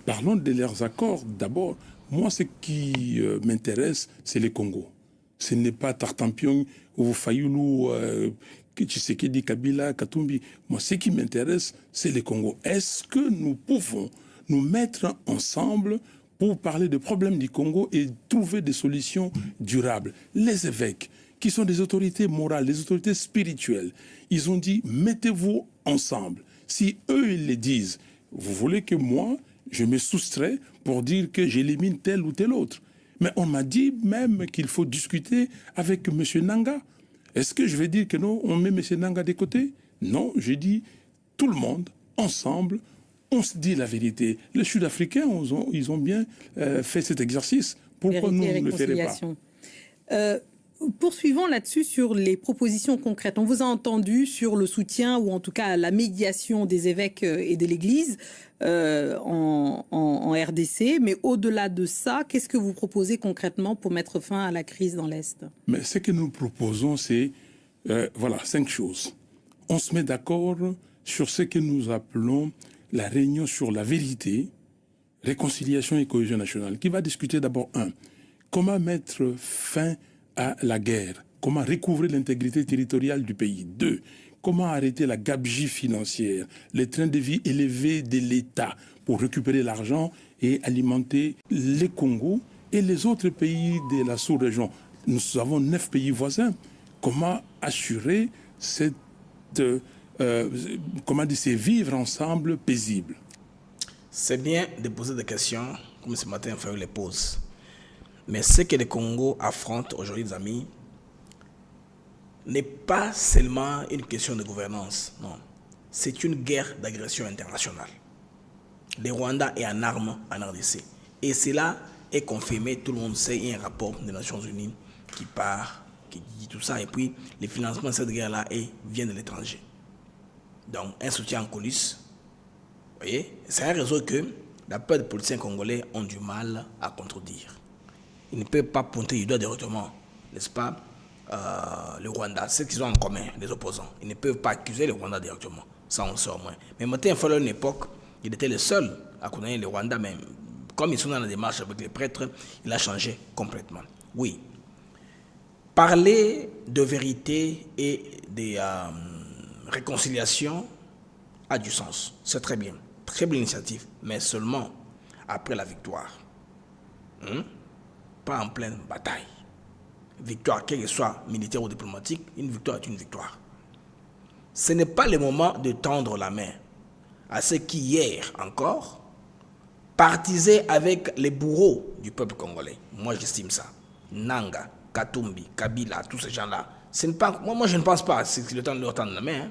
[SPEAKER 12] Parlons de leurs accords d'abord. Moi, ce qui m'intéresse, c'est le Congo. Ce n'est pas Tartampion ou Fayulu, Tshisekedi, Kabila, Katumbi. Moi, ce qui m'intéresse, c'est le Congo. Est-ce que nous pouvons nous mettre ensemble pour parler des problèmes du Congo et trouver des solutions durables? Les évêques, qui sont des autorités morales, des autorités spirituelles, ils ont dit, mettez-vous ensemble. Si eux, ils le disent, vous voulez que moi, je me soustrais pour dire que j'élimine tel ou tel autre. Mais on m'a dit même qu'il faut discuter avec M. Nanga. Est-ce que je vais dire que non, on met M. Nanga de côté? Non, je dis tout le monde, ensemble, on se dit la vérité. Les Sud-Africains, ils ont bien fait cet exercice. Pourquoi nous ne le ferions pas?
[SPEAKER 14] Poursuivons là-dessus sur les propositions concrètes. On vous a entendu sur le soutien ou en tout cas la médiation des évêques et de l'Église en RDC. Mais au-delà de ça, qu'est-ce que vous proposez concrètement pour mettre fin à la crise dans l'Est?
[SPEAKER 12] Mais ce que nous proposons, c'est 5 choses. On se met d'accord sur ce que nous appelons la réunion sur la vérité, réconciliation et cohésion nationale, qui va discuter d'abord comment mettre fin à la guerre, comment recouvrir l'intégrité territoriale du pays. 2, comment arrêter la gabegie financière, les trains de vie élevés de l'État pour récupérer l'argent et alimenter les Congo et les autres pays de la sous-région. Nous avons 9 pays voisins. Comment assurer ces vivre ensemble paisible?
[SPEAKER 7] C'est bien de poser des questions comme ce matin Fayulu les pose. Mais ce que le Congo affronte aujourd'hui, les amis, n'est pas seulement une question de gouvernance, non. C'est une guerre d'agression internationale. Le Rwanda est en armes en RDC. Et cela est confirmé, tout le monde sait, il y a un rapport des Nations Unies qui part, qui dit tout ça. Et puis, le financement de cette guerre-là vient de l'étranger. Donc, un soutien en coulisses. Vous voyez, c'est un réseau que la plupart des politiciens congolais ont du mal à contredire. Ils ne peuvent pas pointer du doigt directement, n'est-ce pas, le Rwanda. C'est ce qu'ils ont en commun, les opposants. Ils ne peuvent pas accuser le Rwanda directement. Ça, on le sait au moins. Mais maintenant, il fallait une époque, il était le seul à connaître le Rwanda, mais comme ils sont dans la démarche avec les prêtres, il a changé complètement. Oui. Parler de vérité et de réconciliation a du sens. C'est très bien. Très belle initiative, mais seulement après la victoire. Pas en pleine bataille. Victoire, quelle que soit militaire ou diplomatique, une victoire est une victoire. Ce n'est pas le moment de tendre la main à ceux qui, hier encore, partisaient avec les bourreaux du peuple congolais. Moi, j'estime ça. Nanga, Katumbi, Kabila, tous ces gens-là. Moi, je ne pense pas que c'est le temps de leur tendre la main.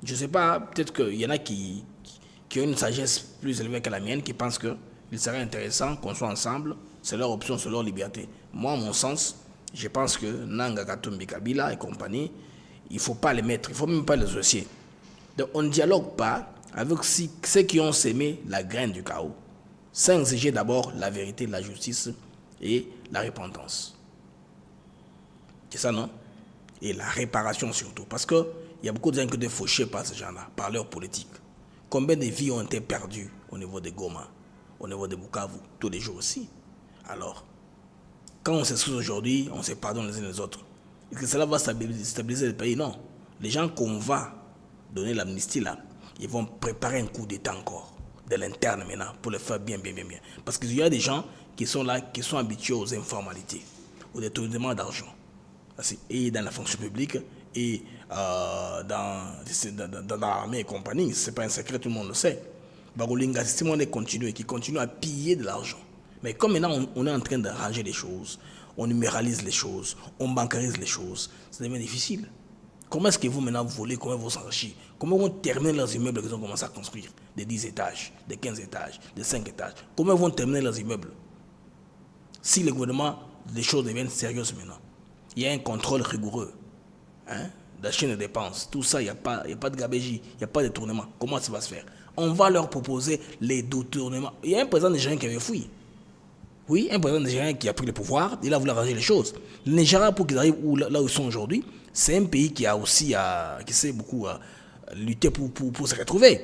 [SPEAKER 7] Je ne sais pas, peut-être qu'il y en a qui ont une sagesse plus élevée que la mienne, qui pensent qu'il serait intéressant qu'on soit ensemble. C'est leur option, c'est leur liberté. Moi, à mon sens, je pense que Nanga, Katumbi, Kabila et compagnie, il ne faut pas les mettre, il ne faut même pas les associer. Donc, on ne dialogue pas avec ceux qui ont sémé la graine du chaos, sans exiger d'abord la vérité, la justice et la repentance. C'est ça, non? Et la réparation surtout. Parce qu'il y a beaucoup de gens qui ont été fauchés par ces gens-là, par leur politique. Combien de vies ont été perdues au niveau de Goma, au niveau de Bukavu, tous les jours aussi? Alors, quand on s'excuse aujourd'hui, on se pardonne les uns les autres. Est-ce que cela va stabiliser le pays? Non. Les gens qu'on va donner l'amnistie là, ils vont préparer un coup d'État encore, de l'interne maintenant, pour le faire bien. Parce qu'il y a des gens qui sont là, qui sont habitués aux informalités, aux détournements d'argent. Et dans la fonction publique, et dans l'armée et compagnie, ce n'est pas un secret, tout le monde le sait. Bagolinga, c'est monde qui continue à piller de l'argent. Mais comme maintenant on est en train d'arranger les choses, on numéralise les choses, on bancarise les choses, ça devient difficile. Comment est-ce que vous maintenant volez, comment vous s'enrichir? Comment vont terminer leurs immeubles qu'ils ont commencé à construire? De 10 étages, de 15 étages, de 5 étages. Comment vont terminer leurs immeubles? Si le gouvernement, les choses deviennent sérieuses maintenant, il y a un contrôle rigoureux de la chaîne de dépenses, tout ça, il n'y a pas de gabégie, il n'y a pas de tournement. Comment ça va se faire? On va leur proposer les détournements. Il y a un président nigérien qui avait fui. Oui, un président nigérien qui a pris le pouvoir, il a voulu arranger les choses. Le Nigeria, pour qu'ils arrivent là où ils sont aujourd'hui, c'est un pays qui a aussi, qui sait beaucoup lutter pour se retrouver.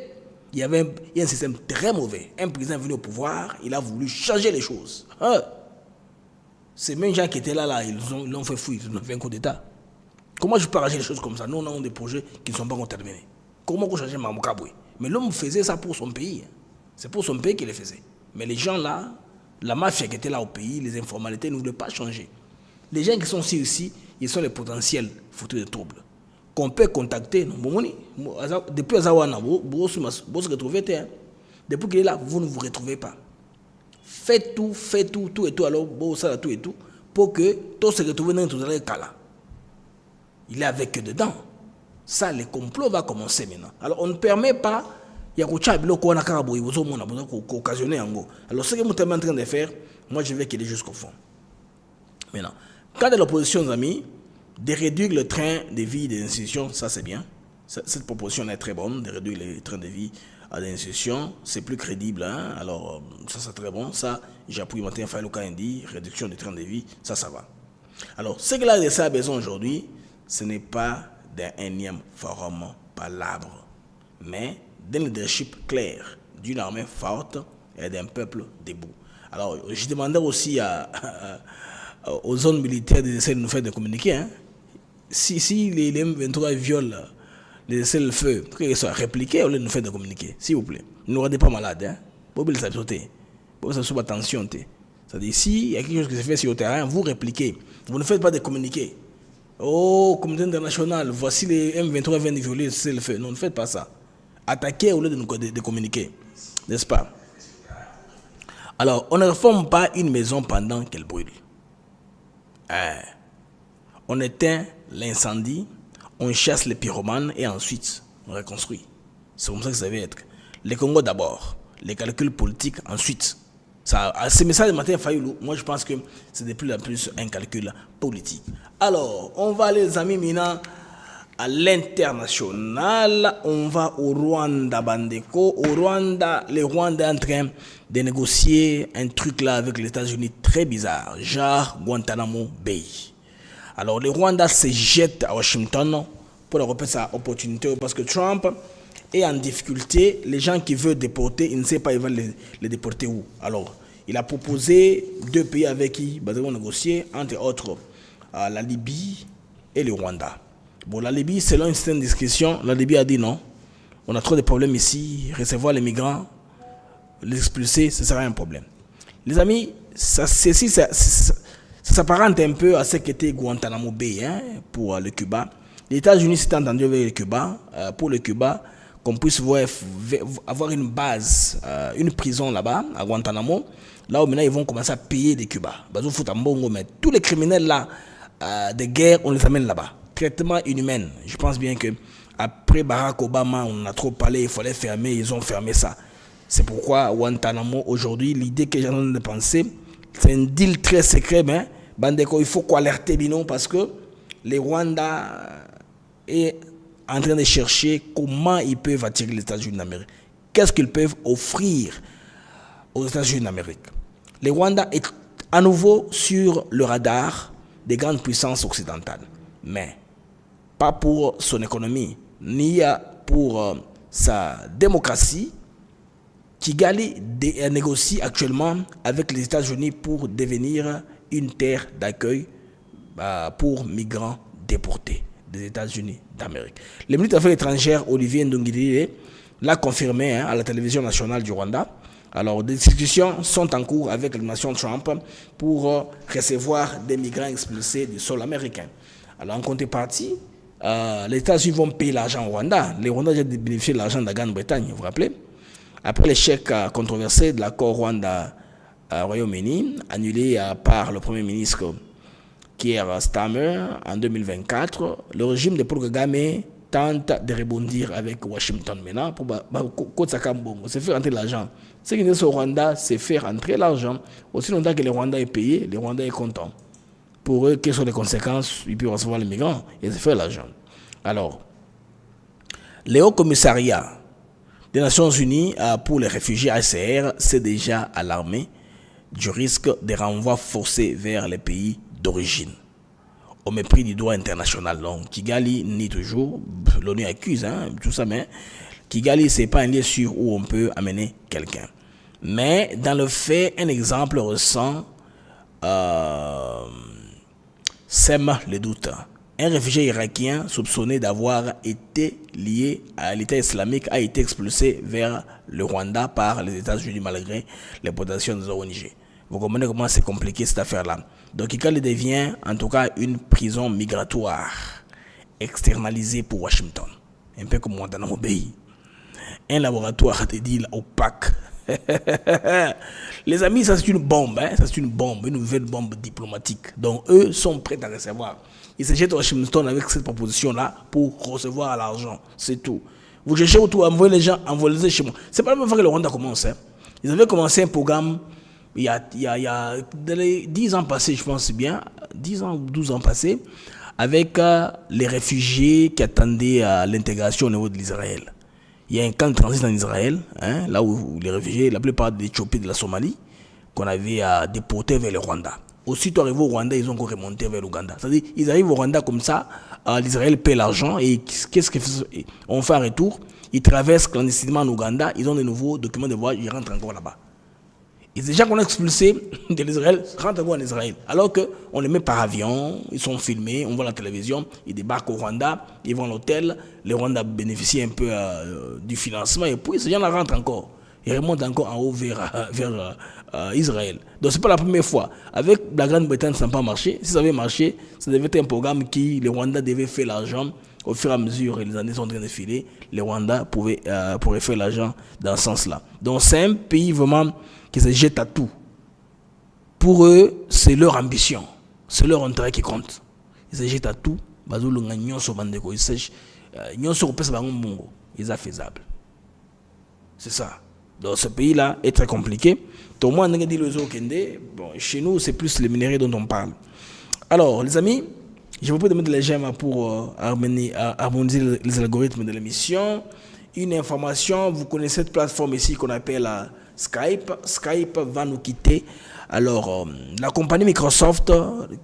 [SPEAKER 7] Il y a un système très mauvais. Un président est venu au pouvoir, il a voulu changer les choses. Ces mêmes gens qui étaient là, ils l'ont fait fouiller, ils ont fait un coup d'État. Comment je peux arranger les choses comme ça? Nous, on a des projets qui ne sont pas encore terminés. Comment on changer Mamukaboué? Mais l'homme faisait ça pour son pays. C'est pour son pays qu'il le faisait. Mais les gens là, la mafia qui était là au pays, les informalités ne voulaient pas changer. Les gens qui sont ici, ils sont les potentiels fauteurs de troubles. Qu'on peut contacter, depuis Azawana, vous se retrouvez, depuis qu'il est là, vous ne vous retrouvez pas. Faites tout, tout et tout, alors, ça, tout et tout, pour que tout se retrouve dans le cas là. Il est avec eux dedans. Ça, le complot va commencer maintenant. Alors, on ne permet pas. Il y a occasionner. Alors, ce que vous êtes en train de faire, moi, je vais qu'il est jusqu'au fond. Maintenant, quand de l'opposition, les amis, de réduire le train de vie des institutions, ça, c'est bien. Cette proposition est très bonne, de réduire le train de vie des institutions. C'est plus crédible. Alors, ça, c'est très bon. Ça, j'appuie Martin Fayoulouka Indi, réduction du train de vie, ça va. Alors, ce que la RDC a besoin aujourd'hui, ce n'est pas d'un énième forum palabre, mais d'un leadership clair, d'une armée forte et d'un peuple debout. Alors, je demandais aussi aux zones militaires d'essayer de nous faire de communiquer. Si les M23 violent les cessez-le-feu, qu'ils soient répliqués au lieu de nous faire de communiquer, s'il vous plaît. Ne nous rendez pas malades. Vous pouvez les sauter. Vous pouvez faire attention. C'est-à-dire, s'il y a quelque chose qui se fait sur le terrain, vous répliquez. Vous ne faites pas de communiquer. Oh, communauté internationale, voici les M23 viennent de violer le cessez-le-feu. Non, ne faites pas ça. Attaquez au lieu de communiquer. N'est-ce pas? Alors, on ne reforme pas une maison pendant qu'elle brûle. On éteint l'incendie, on chasse les pyromanes et ensuite on reconstruit. C'est comme ça que ça va être. Les Congo d'abord, les calculs politiques ensuite. Ce message de Martin Fayoulou, moi je pense que c'est de plus en plus un calcul politique. Alors, on va les amis maintenant à l'international. On va au Rwanda, Bandeko. Au Rwanda, le Rwanda est en train de négocier un truc là avec les États-Unis très bizarre, genre Guantanamo Bay. Alors, le Rwanda se jette à Washington pour repérer sa opportunité parce que Trump est en difficulté. Les gens qui veulent déporter, il ne sait pas, ils veulent les déporter où. Alors, il a proposé 2 pays avec qui ils vont négocier, entre autres la Libye et le Rwanda. Bon, la Libye, selon une certaine discussion, la Libye a dit non. On a trop de problèmes ici. Recevoir les migrants, les expulser, ce sera un problème. Les amis, ça s'apparente un peu à ce qu'était Guantanamo Bay pour le Cuba. Les États-Unis s'étaient entendus avec le Cuba. Pour le Cuba, qu'on puisse avoir une base, une prison là-bas, à Guantanamo, là où maintenant ils vont commencer à payer des Cuba. Mais tous les criminels là, de guerre, on les amène là-bas. Traitement inhumain. Je pense bien que après Barack Obama, on a trop parlé, il fallait fermer, ils ont fermé ça. C'est pourquoi Guantanamo, aujourd'hui, l'idée que j'ai en train de penser, c'est un deal très secret, mais Bandeko, il faut alerter Bino parce que les Rwanda est en train de chercher comment ils peuvent attirer les États-Unis d'Amérique. Qu'est-ce qu'ils peuvent offrir aux États-Unis d'Amérique. Le Rwanda est à nouveau sur le radar des grandes puissances occidentales, mais pas pour son économie, ni pour sa démocratie. Kigali négocie actuellement avec les États-Unis pour devenir une terre d'accueil pour migrants déportés des États-Unis d'Amérique. Le ministre des Affaires étrangères, Olivier Nduhungirehe, l'a confirmé à la télévision nationale du Rwanda. Alors, des discussions sont en cours avec l'administration Trump pour recevoir des migrants expulsés du sol américain. Alors, en contrepartie, les États-Unis vont payer l'argent au Rwanda. Les Rwandais ont bénéficié de l'argent de la Grande-Bretagne, vous vous rappelez? Après l'échec controversé de l'accord Rwanda-Royaume-Uni, annulé par le Premier ministre Keir Starmer en 2024, le régime de Paul Kagame tente de rebondir avec Washington maintenant pour se faire rentrer l'argent. Ce qui est au Rwanda, c'est faire rentrer l'argent. Aussi longtemps que le Rwanda est payé, le Rwanda est content. Pour eux, quelles sont les conséquences? Ils peuvent recevoir les migrants et se faire l'argent. Alors, le Haut Commissariat des Nations Unies pour les réfugiés HCR s'est déjà alarmé du risque de renvoi forcé vers les pays d'origine, au mépris du droit international. Donc, Kigali nie toujours, l'ONU accuse tout ça, mais Kigali, ce n'est pas un lieu sûr où on peut amener quelqu'un. Mais dans le fait, un exemple récent sème les doutes. Un réfugié irakien soupçonné d'avoir été lié à l'État islamique a été expulsé vers le Rwanda par les États-Unis malgré les protestations des ONG. Vous comprenez comment c'est compliqué cette affaire-là. Donc Kigali devient en tout cas une prison migratoire externalisée pour Washington. Un peu comme Guantanamo Bay. Un laboratoire de deal opaque. Les amis, ça c'est une bombe, ça c'est une bombe, une nouvelle bombe diplomatique. Donc eux sont prêts à recevoir. Ils se jettent à Washington avec cette proposition-là pour recevoir l'argent. C'est tout. Vous cherchez autour, envoyez les gens, envoyez-les chez moi. C'est pas la même fois que le Rwanda commence. Ils avaient commencé un programme il y a 10 ans passés, je pense bien, 10 ans ou 12 ans passés, avec les réfugiés qui attendaient l'intégration au niveau de l'Israël. Il y a un camp de transit en Israël, là où les réfugiés, la plupart des Éthiopiens de la Somalie, qu'on avait déportés vers le Rwanda. Aussitôt arrivés au Rwanda, ils ont encore remonté vers l'Ouganda. C'est-à-dire, ils arrivent au Rwanda comme ça, l'Israël paie l'argent, et qu'est-ce qu'on fait en retour? Ils traversent clandestinement en Ouganda, ils ont de nouveaux documents de voyage, ils rentrent encore là-bas. Et ces gens qu'on a expulsés de l'Israël rentrent encore en Israël. Alors qu'on les met par avion, ils sont filmés, on voit la télévision, ils débarquent au Rwanda, ils vont à l'hôtel, le Rwanda bénéficie un peu du financement, et puis ces gens-là rentrent encore. Ils remontent encore en haut vers Israël. Donc c'est pas la première fois. Avec la Grande-Bretagne, ça n'a pas marché. Si ça avait marché, ça devait être un programme qui, le Rwanda devait faire l'argent. Au fur et à mesure, et les années sont en train de filer, le Rwanda pourrait faire l'argent dans ce sens-là. Donc c'est un pays vraiment qui se jette à tout. Pour eux, c'est leur ambition. C'est leur intérêt qui compte. Ils s'agit à tout. Ils s'agit ils sont faisables. C'est ça. Dans ce pays-là est très compliqué. Bon, chez nous, c'est plus les minéraux dont on parle. Alors, les amis, je vous prie de mettre les j'aime pour harmoniser les algorithmes de l'émission. Une information, vous connaissez cette plateforme ici qu'on appelle Skype. Skype va nous quitter. Alors, la compagnie Microsoft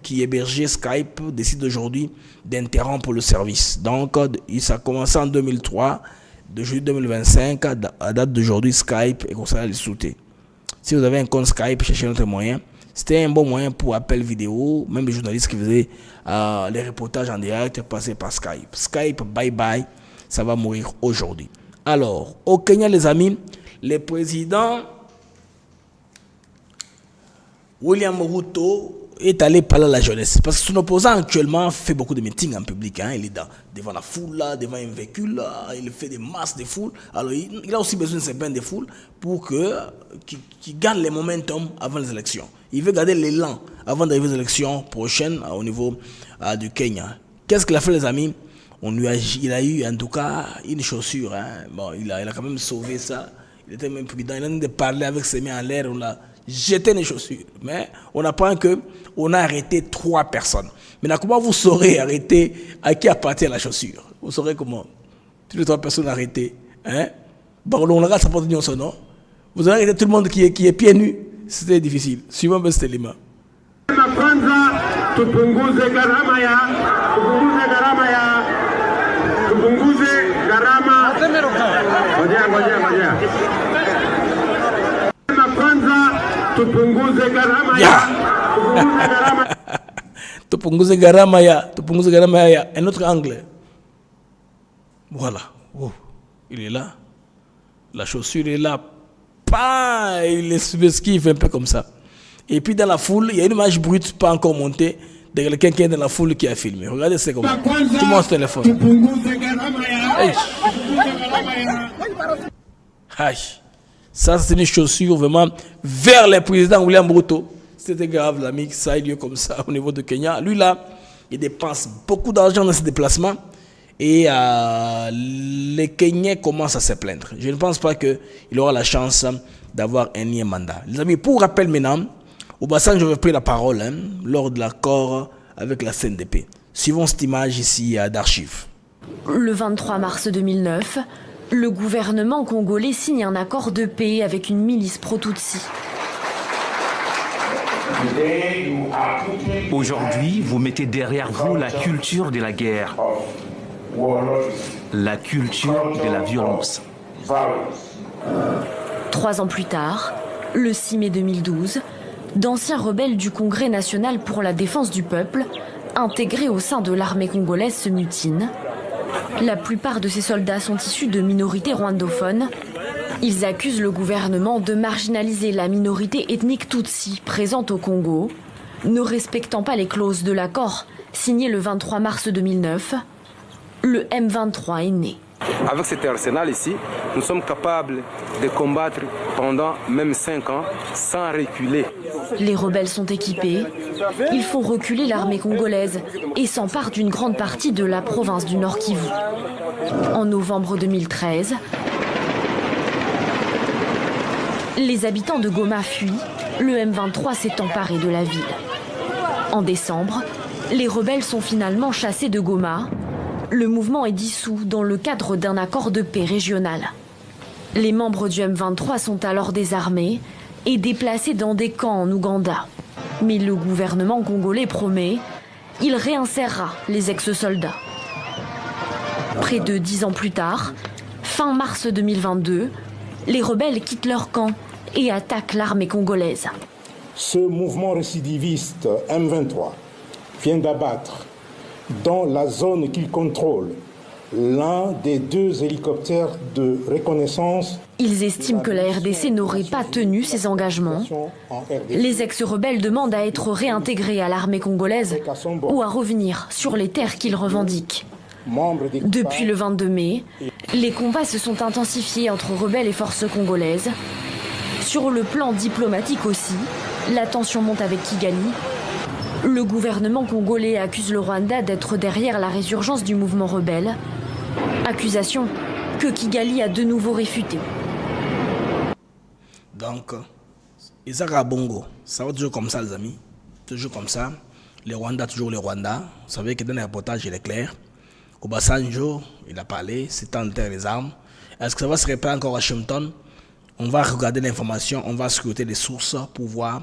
[SPEAKER 7] qui hébergeait Skype décide aujourd'hui d'interrompre le service. Donc, ça a commencé en 2003. De juillet 2025, à date d'aujourd'hui, Skype est considéré à les sauter. Si vous avez un compte Skype, cherchez notre moyen. C'était un bon moyen pour appel vidéo. Même les journalistes qui faisaient les reportages en direct passaient par Skype. Skype, bye bye, ça va mourir aujourd'hui. Alors, au Kenya, les amis, le président William Ruto est allé parler à la jeunesse. Parce que son opposant actuellement fait beaucoup de meetings en public. Il est devant la foule, devant un véhicule, il fait des masses de foule. Alors il a aussi besoin de se bains de foule pour qu'il garde le momentum avant les élections. Il veut garder l'élan avant d'arriver aux élections prochaines au niveau du Kenya. Qu'est-ce qu'il a fait, les amis? Il a eu en tout cas une chaussure. Bon, il a quand même sauvé ça. Il était même prudent. Il a de parler avec ses mains en l'air. On l'a jeté les chaussures. Mais on apprend qu'on a arrêté 3 personnes. Maintenant, comment vous saurez arrêter à qui appartient la chaussure? Vous saurez comment? Toutes les 3 personnes arrêtées. Bon, on regarde ça porte son nom. Vous aurez arrêté tout le monde qui est pieds nus. C'était difficile. Suivons un peu cet élément. Tupunguze gharama ya. Un autre angle. Voilà. Oh, il est là. La chaussure est là. Il esquive un peu comme ça. Et puis dans la foule, il y a une image brute pas encore montée de quelqu'un qui est dans la foule qui a filmé. Regardez c'est comment. Tout le monde sur téléphone. Ça, c'est une chaussure vraiment vers le président William Ruto. C'était grave, l'ami, que ça ait lieu comme ça au niveau de Kenya. Lui, là, il dépense beaucoup d'argent dans ses déplacements. Et les Kenyans commencent à se plaindre. Je ne pense pas qu'il aura la chance d'avoir un nier mandat. Les amis, pour rappel maintenant, Obasanjo avait pris la parole lors de l'accord avec la CNDP. Suivons cette image ici d'archives.
[SPEAKER 15] Le 23 mars 2009, le gouvernement congolais signe un accord de paix avec une milice pro-Tutsi.
[SPEAKER 16] Aujourd'hui, vous mettez derrière vous la culture de la guerre, la culture de la violence.
[SPEAKER 15] 3 ans plus tard, le 6 mai 2012, d'anciens rebelles du Congrès national pour la défense du peuple, intégrés au sein de l'armée congolaise, se mutinent. La plupart de ces soldats sont issus de minorités rwandophones. Ils accusent le gouvernement de marginaliser la minorité ethnique Tutsi présente au Congo, ne respectant pas les clauses de l'accord signé le 23 mars 2009. Le M23 est né.
[SPEAKER 17] Avec cet arsenal ici, nous sommes capables de combattre pendant même 5 ans sans reculer.
[SPEAKER 15] Les rebelles sont équipés, ils font reculer l'armée congolaise et s'emparent d'une grande partie de la province du Nord Kivu. En novembre 2013, les habitants de Goma fuient, le M23 s'est emparé de la ville. En décembre, les rebelles sont finalement chassés de Goma. Le mouvement est dissous dans le cadre d'un accord de paix régional. Les membres du M23 sont alors désarmés et déplacés dans des camps en Ouganda. Mais le gouvernement congolais promet, il réinsérera les ex-soldats. Près de 10 ans plus tard, fin mars 2022, les rebelles quittent leur camp et attaquent l'armée congolaise.
[SPEAKER 18] Ce mouvement récidiviste M23 vient d'abattre dans la zone qu'il contrôle l'un des 2 hélicoptères de reconnaissance.
[SPEAKER 15] Ils estiment que la RDC n'aurait pas tenu ses engagements. Les ex-rebelles demandent à être réintégrés à l'armée congolaise ou à revenir sur les terres qu'ils revendiquent. Depuis le 22 mai, les combats se sont intensifiés entre rebelles et forces congolaises. Sur le plan diplomatique aussi, la tension monte avec Kigali. Le gouvernement congolais accuse le Rwanda d'être derrière la résurgence du mouvement rebelle. Accusation que Kigali a de nouveau réfutée.
[SPEAKER 7] Donc, Isaka Bongo, ça va toujours comme ça les amis. Toujours comme ça. Les Rwandais, toujours les Rwandais. Vous savez que dans les reportages, il est clair. Obasanjo, il a parlé, c'est en terre les armes. Est-ce que ça va se répéter encore à Washington? On va regarder l'information, on va scruter les sources pour voir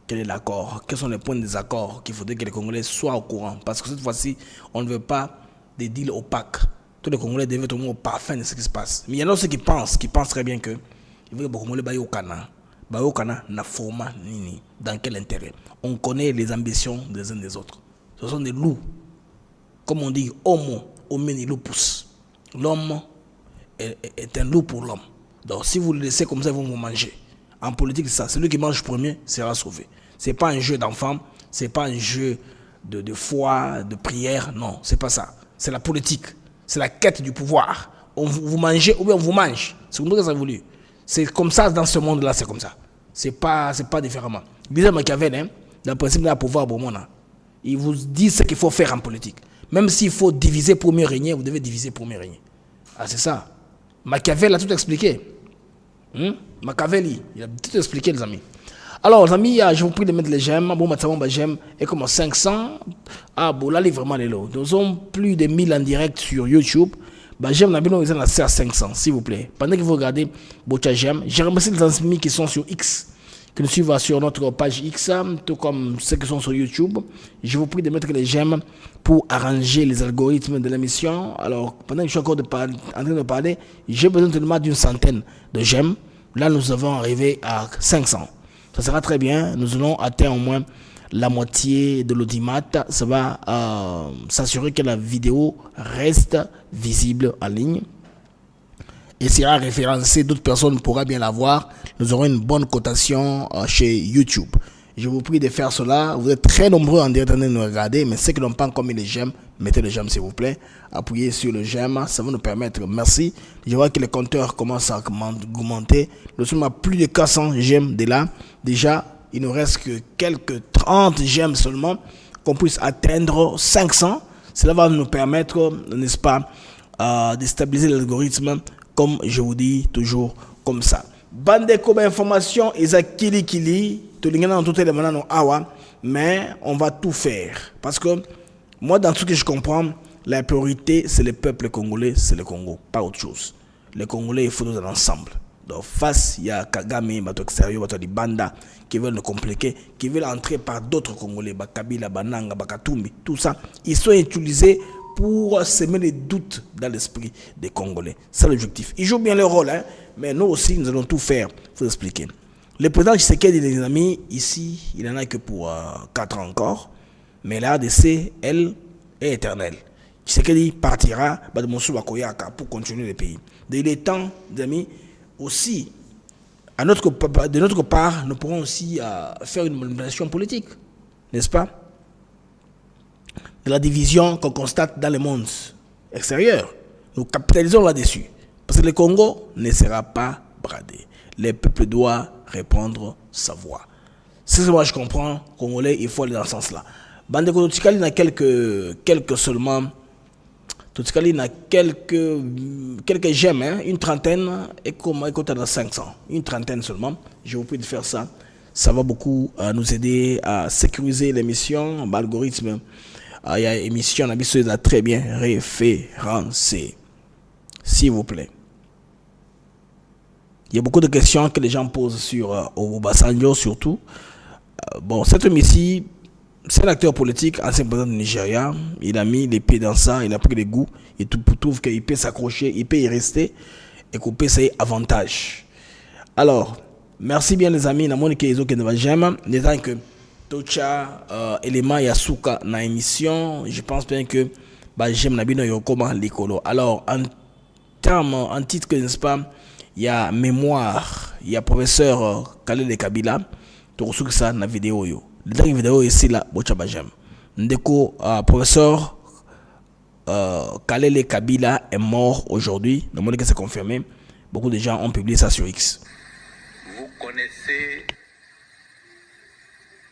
[SPEAKER 7] quel est l'accord, quels sont les points de désaccord qu'il faudrait que les Congolais soient au courant. Parce que cette fois-ci, on ne veut pas des deals opaques. Tous les Congolais devaient être au parfum de ce qui se passe. Mais il y en a ceux qui pensent très bien que il veut que les Congolais baillent au Cana. Baillent au Cana, na format nini. Dans quel intérêt? On connaît les ambitions des uns des autres. Ce sont des loups. Comme on dit, homo homini lupus. L'homme est un loup pour l'homme. Donc si vous le laissez comme ça, ils vont vous manger. En politique, c'est ça. Celui qui mange premier sera sauvé. C'est pas un jeu d'enfant, c'est pas un jeu de foi, de prière. Non, c'est pas ça. C'est la politique. C'est la quête du pouvoir. Vous mangez ou bien on vous mange. C'est comme ça que ça évolue. C'est comme ça dans ce monde-là, c'est comme ça. C'est pas différemment. Disait Machiavel, hein, dans le principe de la pouvoir, bon, il vous dit ce qu'il faut faire en politique. Même s'il faut diviser pour mieux régner, vous devez diviser pour mieux régner. Ah, c'est ça. Machiavel a tout expliqué. Machiavelli, il a tout expliqué, les amis. Alors, les amis, je vous prie de mettre les j'aime. Bon, maintenant, j'aime. Et comme 500. Ah, bon, là, vraiment les lots. Nous avons plus de 1000 en direct sur YouTube. Bah, j'aime la vidéo, ils ont à 500, s'il vous plaît. Pendant que vous regardez, j'aime. Je remercie les amis qui sont sur X, qui nous suivent sur notre page X, tout comme ceux qui sont sur YouTube. Je vous prie de mettre les j'aime pour arranger les algorithmes de l'émission. Alors, pendant que je suis encore en train de parler, j'ai besoin seulement d'une centaine de j'aime. Là, nous avons arrivé à 500. Ça sera très bien. Nous allons atteindre au moins la moitié de l'audimat. Ça va s'assurer que la vidéo reste visible en ligne et sera référencée. D'autres personnes pourront bien la voir. Nous aurons une bonne cotation chez YouTube. Je vous prie de faire cela. Vous êtes très nombreux en direct de nous regarder, mais ceux qui n'ont pas encore mis les j'aime, mettez le j'aime s'il vous plaît. Appuyez sur le j'aime, ça va nous permettre. Merci. Je vois que les compteurs commencent à augmenter. Nous sommes à plus de 400 j'aime de là. Déjà, il nous reste que quelques 30 j'aime seulement, qu'on puisse atteindre 500. Cela va nous permettre, n'est-ce pas, de stabiliser l'algorithme, comme je vous dis toujours comme ça. Bande comme information, Kili, mais on va tout faire. Parce que moi, dans tout ce que je comprends, la priorité, c'est le peuple congolais, c'est le Congo, pas autre chose. Les Congolais, il faut nous aller ensemble. Donc, face, il y a Kagame, bateau extérieur, bateau de Banda, qui veulent nous compliquer, qui veulent entrer par d'autres Congolais, Bakabila, Bananga, Bakatumbi, tout ça. Ils sont utilisés pour semer les doutes dans l'esprit des Congolais. C'est l'objectif. Ils jouent bien leur rôle, hein, mais nous aussi, nous allons tout faire. Il faut expliquer. Le président Tshisekedi, les amis, ici, il n'en a que pour 4 ans encore. Mais la RDC, elle, est éternelle. Tshisekedi partira pour continuer le pays. Il est temps, les amis, aussi, de notre part, nous pourrons aussi faire une manipulation politique, n'est-ce pas? De la division qu'on constate dans le monde extérieur. Nous capitalisons là-dessus. Parce que le Congo ne sera pas bradé. Le peuple doit répondre sa voix. C'est ce que moi je comprends. Congolais, il faut aller dans ce sens-là. Bandeko Totikali n'a quelques seulement. Totikali n'a quelques j'aime, hein, une trentaine, et comme écoute dans 500. Une trentaine seulement. Je vous prie de faire ça. Ça va beaucoup nous aider à sécuriser l'émission. L'algorithme, il y a une émission, on a vu très bien référencée. S'il vous plaît. Il y a beaucoup de questions que les gens posent sur Obasanjo surtout. Bon, cet homme ici, c'est un acteur politique, ancien président du Nigeria. Il a mis les pieds dans ça, il a pris les goûts. Il trouve qu'il peut s'accrocher, il peut y rester et qu'on peut essayer avantage. Alors, merci bien les amis. Namoni Keizo qui ne va jamais. N'étant que Tocha, élément Yasuka dans l'émission, je pense bien que j'aime Nabino Yokoma Likolo. Alors, en titre, n'est-ce pas? Il y a mémoire, il y a professeur Kalele Kabila, tu reçois ça dans la vidéo. La vidéo ici là, Bochabajem. Ndeko, professeur Kalele Kabila est mort aujourd'hui. Le monde que c'est confirmé. Beaucoup de gens ont publié ça sur X.
[SPEAKER 8] Vous connaissez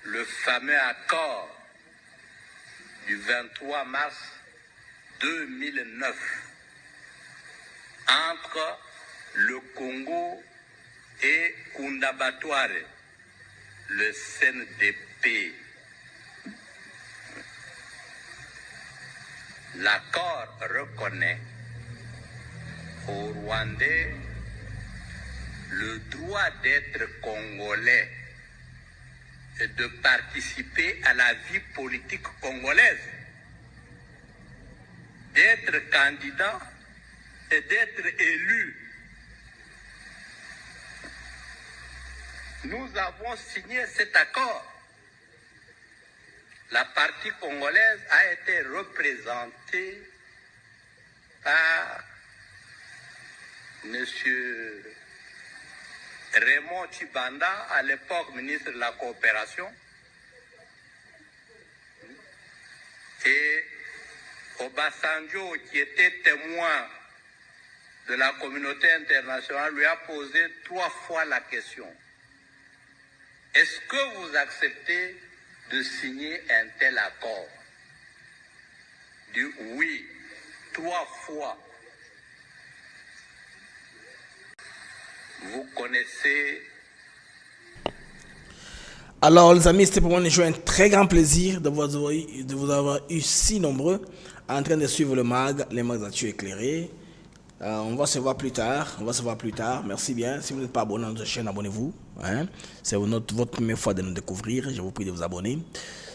[SPEAKER 8] le fameux accord du 23 mars 2009 entre le Congo et Kundabatware, le CNDP. L'accord reconnaît aux Rwandais le droit d'être congolais et de participer à la vie politique congolaise, d'être candidat et d'être élu. Nous avons signé cet accord. La partie congolaise a été représentée par M. Raymond Tshibanda, à l'époque ministre de la Coopération, et Obasanjo, qui était témoin de la communauté internationale, lui a posé 3 fois la question. Est-ce que vous acceptez de signer un tel accord? Du oui, 3 fois. Vous connaissez.
[SPEAKER 7] Alors les amis, c'était pour moi un très grand plaisir de vous avoir eu si nombreux en train de suivre le mag, les mags d'actu éclairés. On va se voir plus tard. Merci bien. Si vous n'êtes pas abonné à notre chaîne, abonnez-vous. C'est votre première fois de nous découvrir. Je vous prie de vous abonner.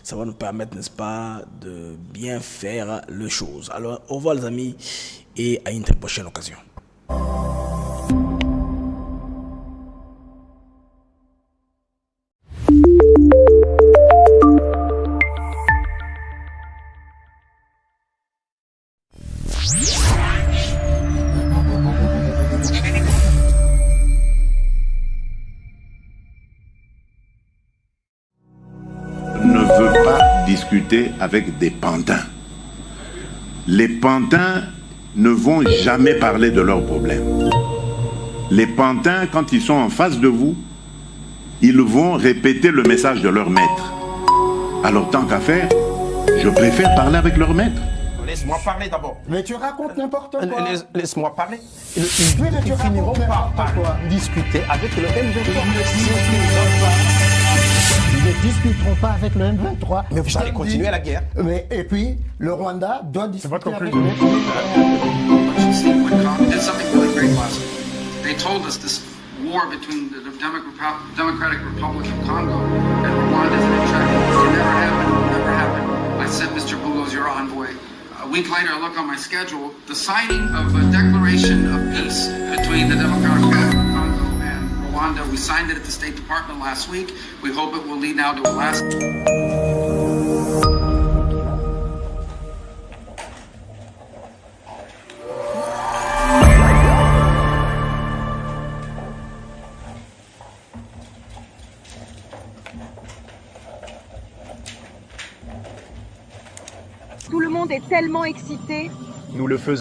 [SPEAKER 7] Ça va nous permettre, n'est-ce pas, de bien faire les choses. Alors, au revoir les amis et à une très prochaine occasion.
[SPEAKER 1] Discuter avec des pantins. Les pantins ne vont jamais parler de leurs problèmes. Les pantins, quand ils sont en face de vous, ils vont répéter le message de leur maître. Alors tant qu'à faire, je préfère parler avec leur maître.
[SPEAKER 2] Laisse-moi parler d'abord.
[SPEAKER 3] Mais tu racontes n'importe quoi.
[SPEAKER 2] Laisse-moi parler.
[SPEAKER 3] Mais tu finiront par
[SPEAKER 2] discuter avec le M23.
[SPEAKER 3] Ils ne discuteront pas avec le M23.
[SPEAKER 2] Mais vous allez continuer la guerre.
[SPEAKER 3] Et puis, le Rwanda doit discuter avec le
[SPEAKER 4] They did something really great last week. They told us this war between the Democratic Republic of Congo and Rwanda is an attraction. It can never happen. It will never happen. I sent Mr. Boulog's your envoy. A week later, I look on my schedule, the signing of a declaration of peace between the Democratic Republic of Congo and Rwanda. We signed it at the State Department last week. We hope it will lead now to a lasting...
[SPEAKER 5] Tout le monde est tellement excité.
[SPEAKER 6] Nous le faisons.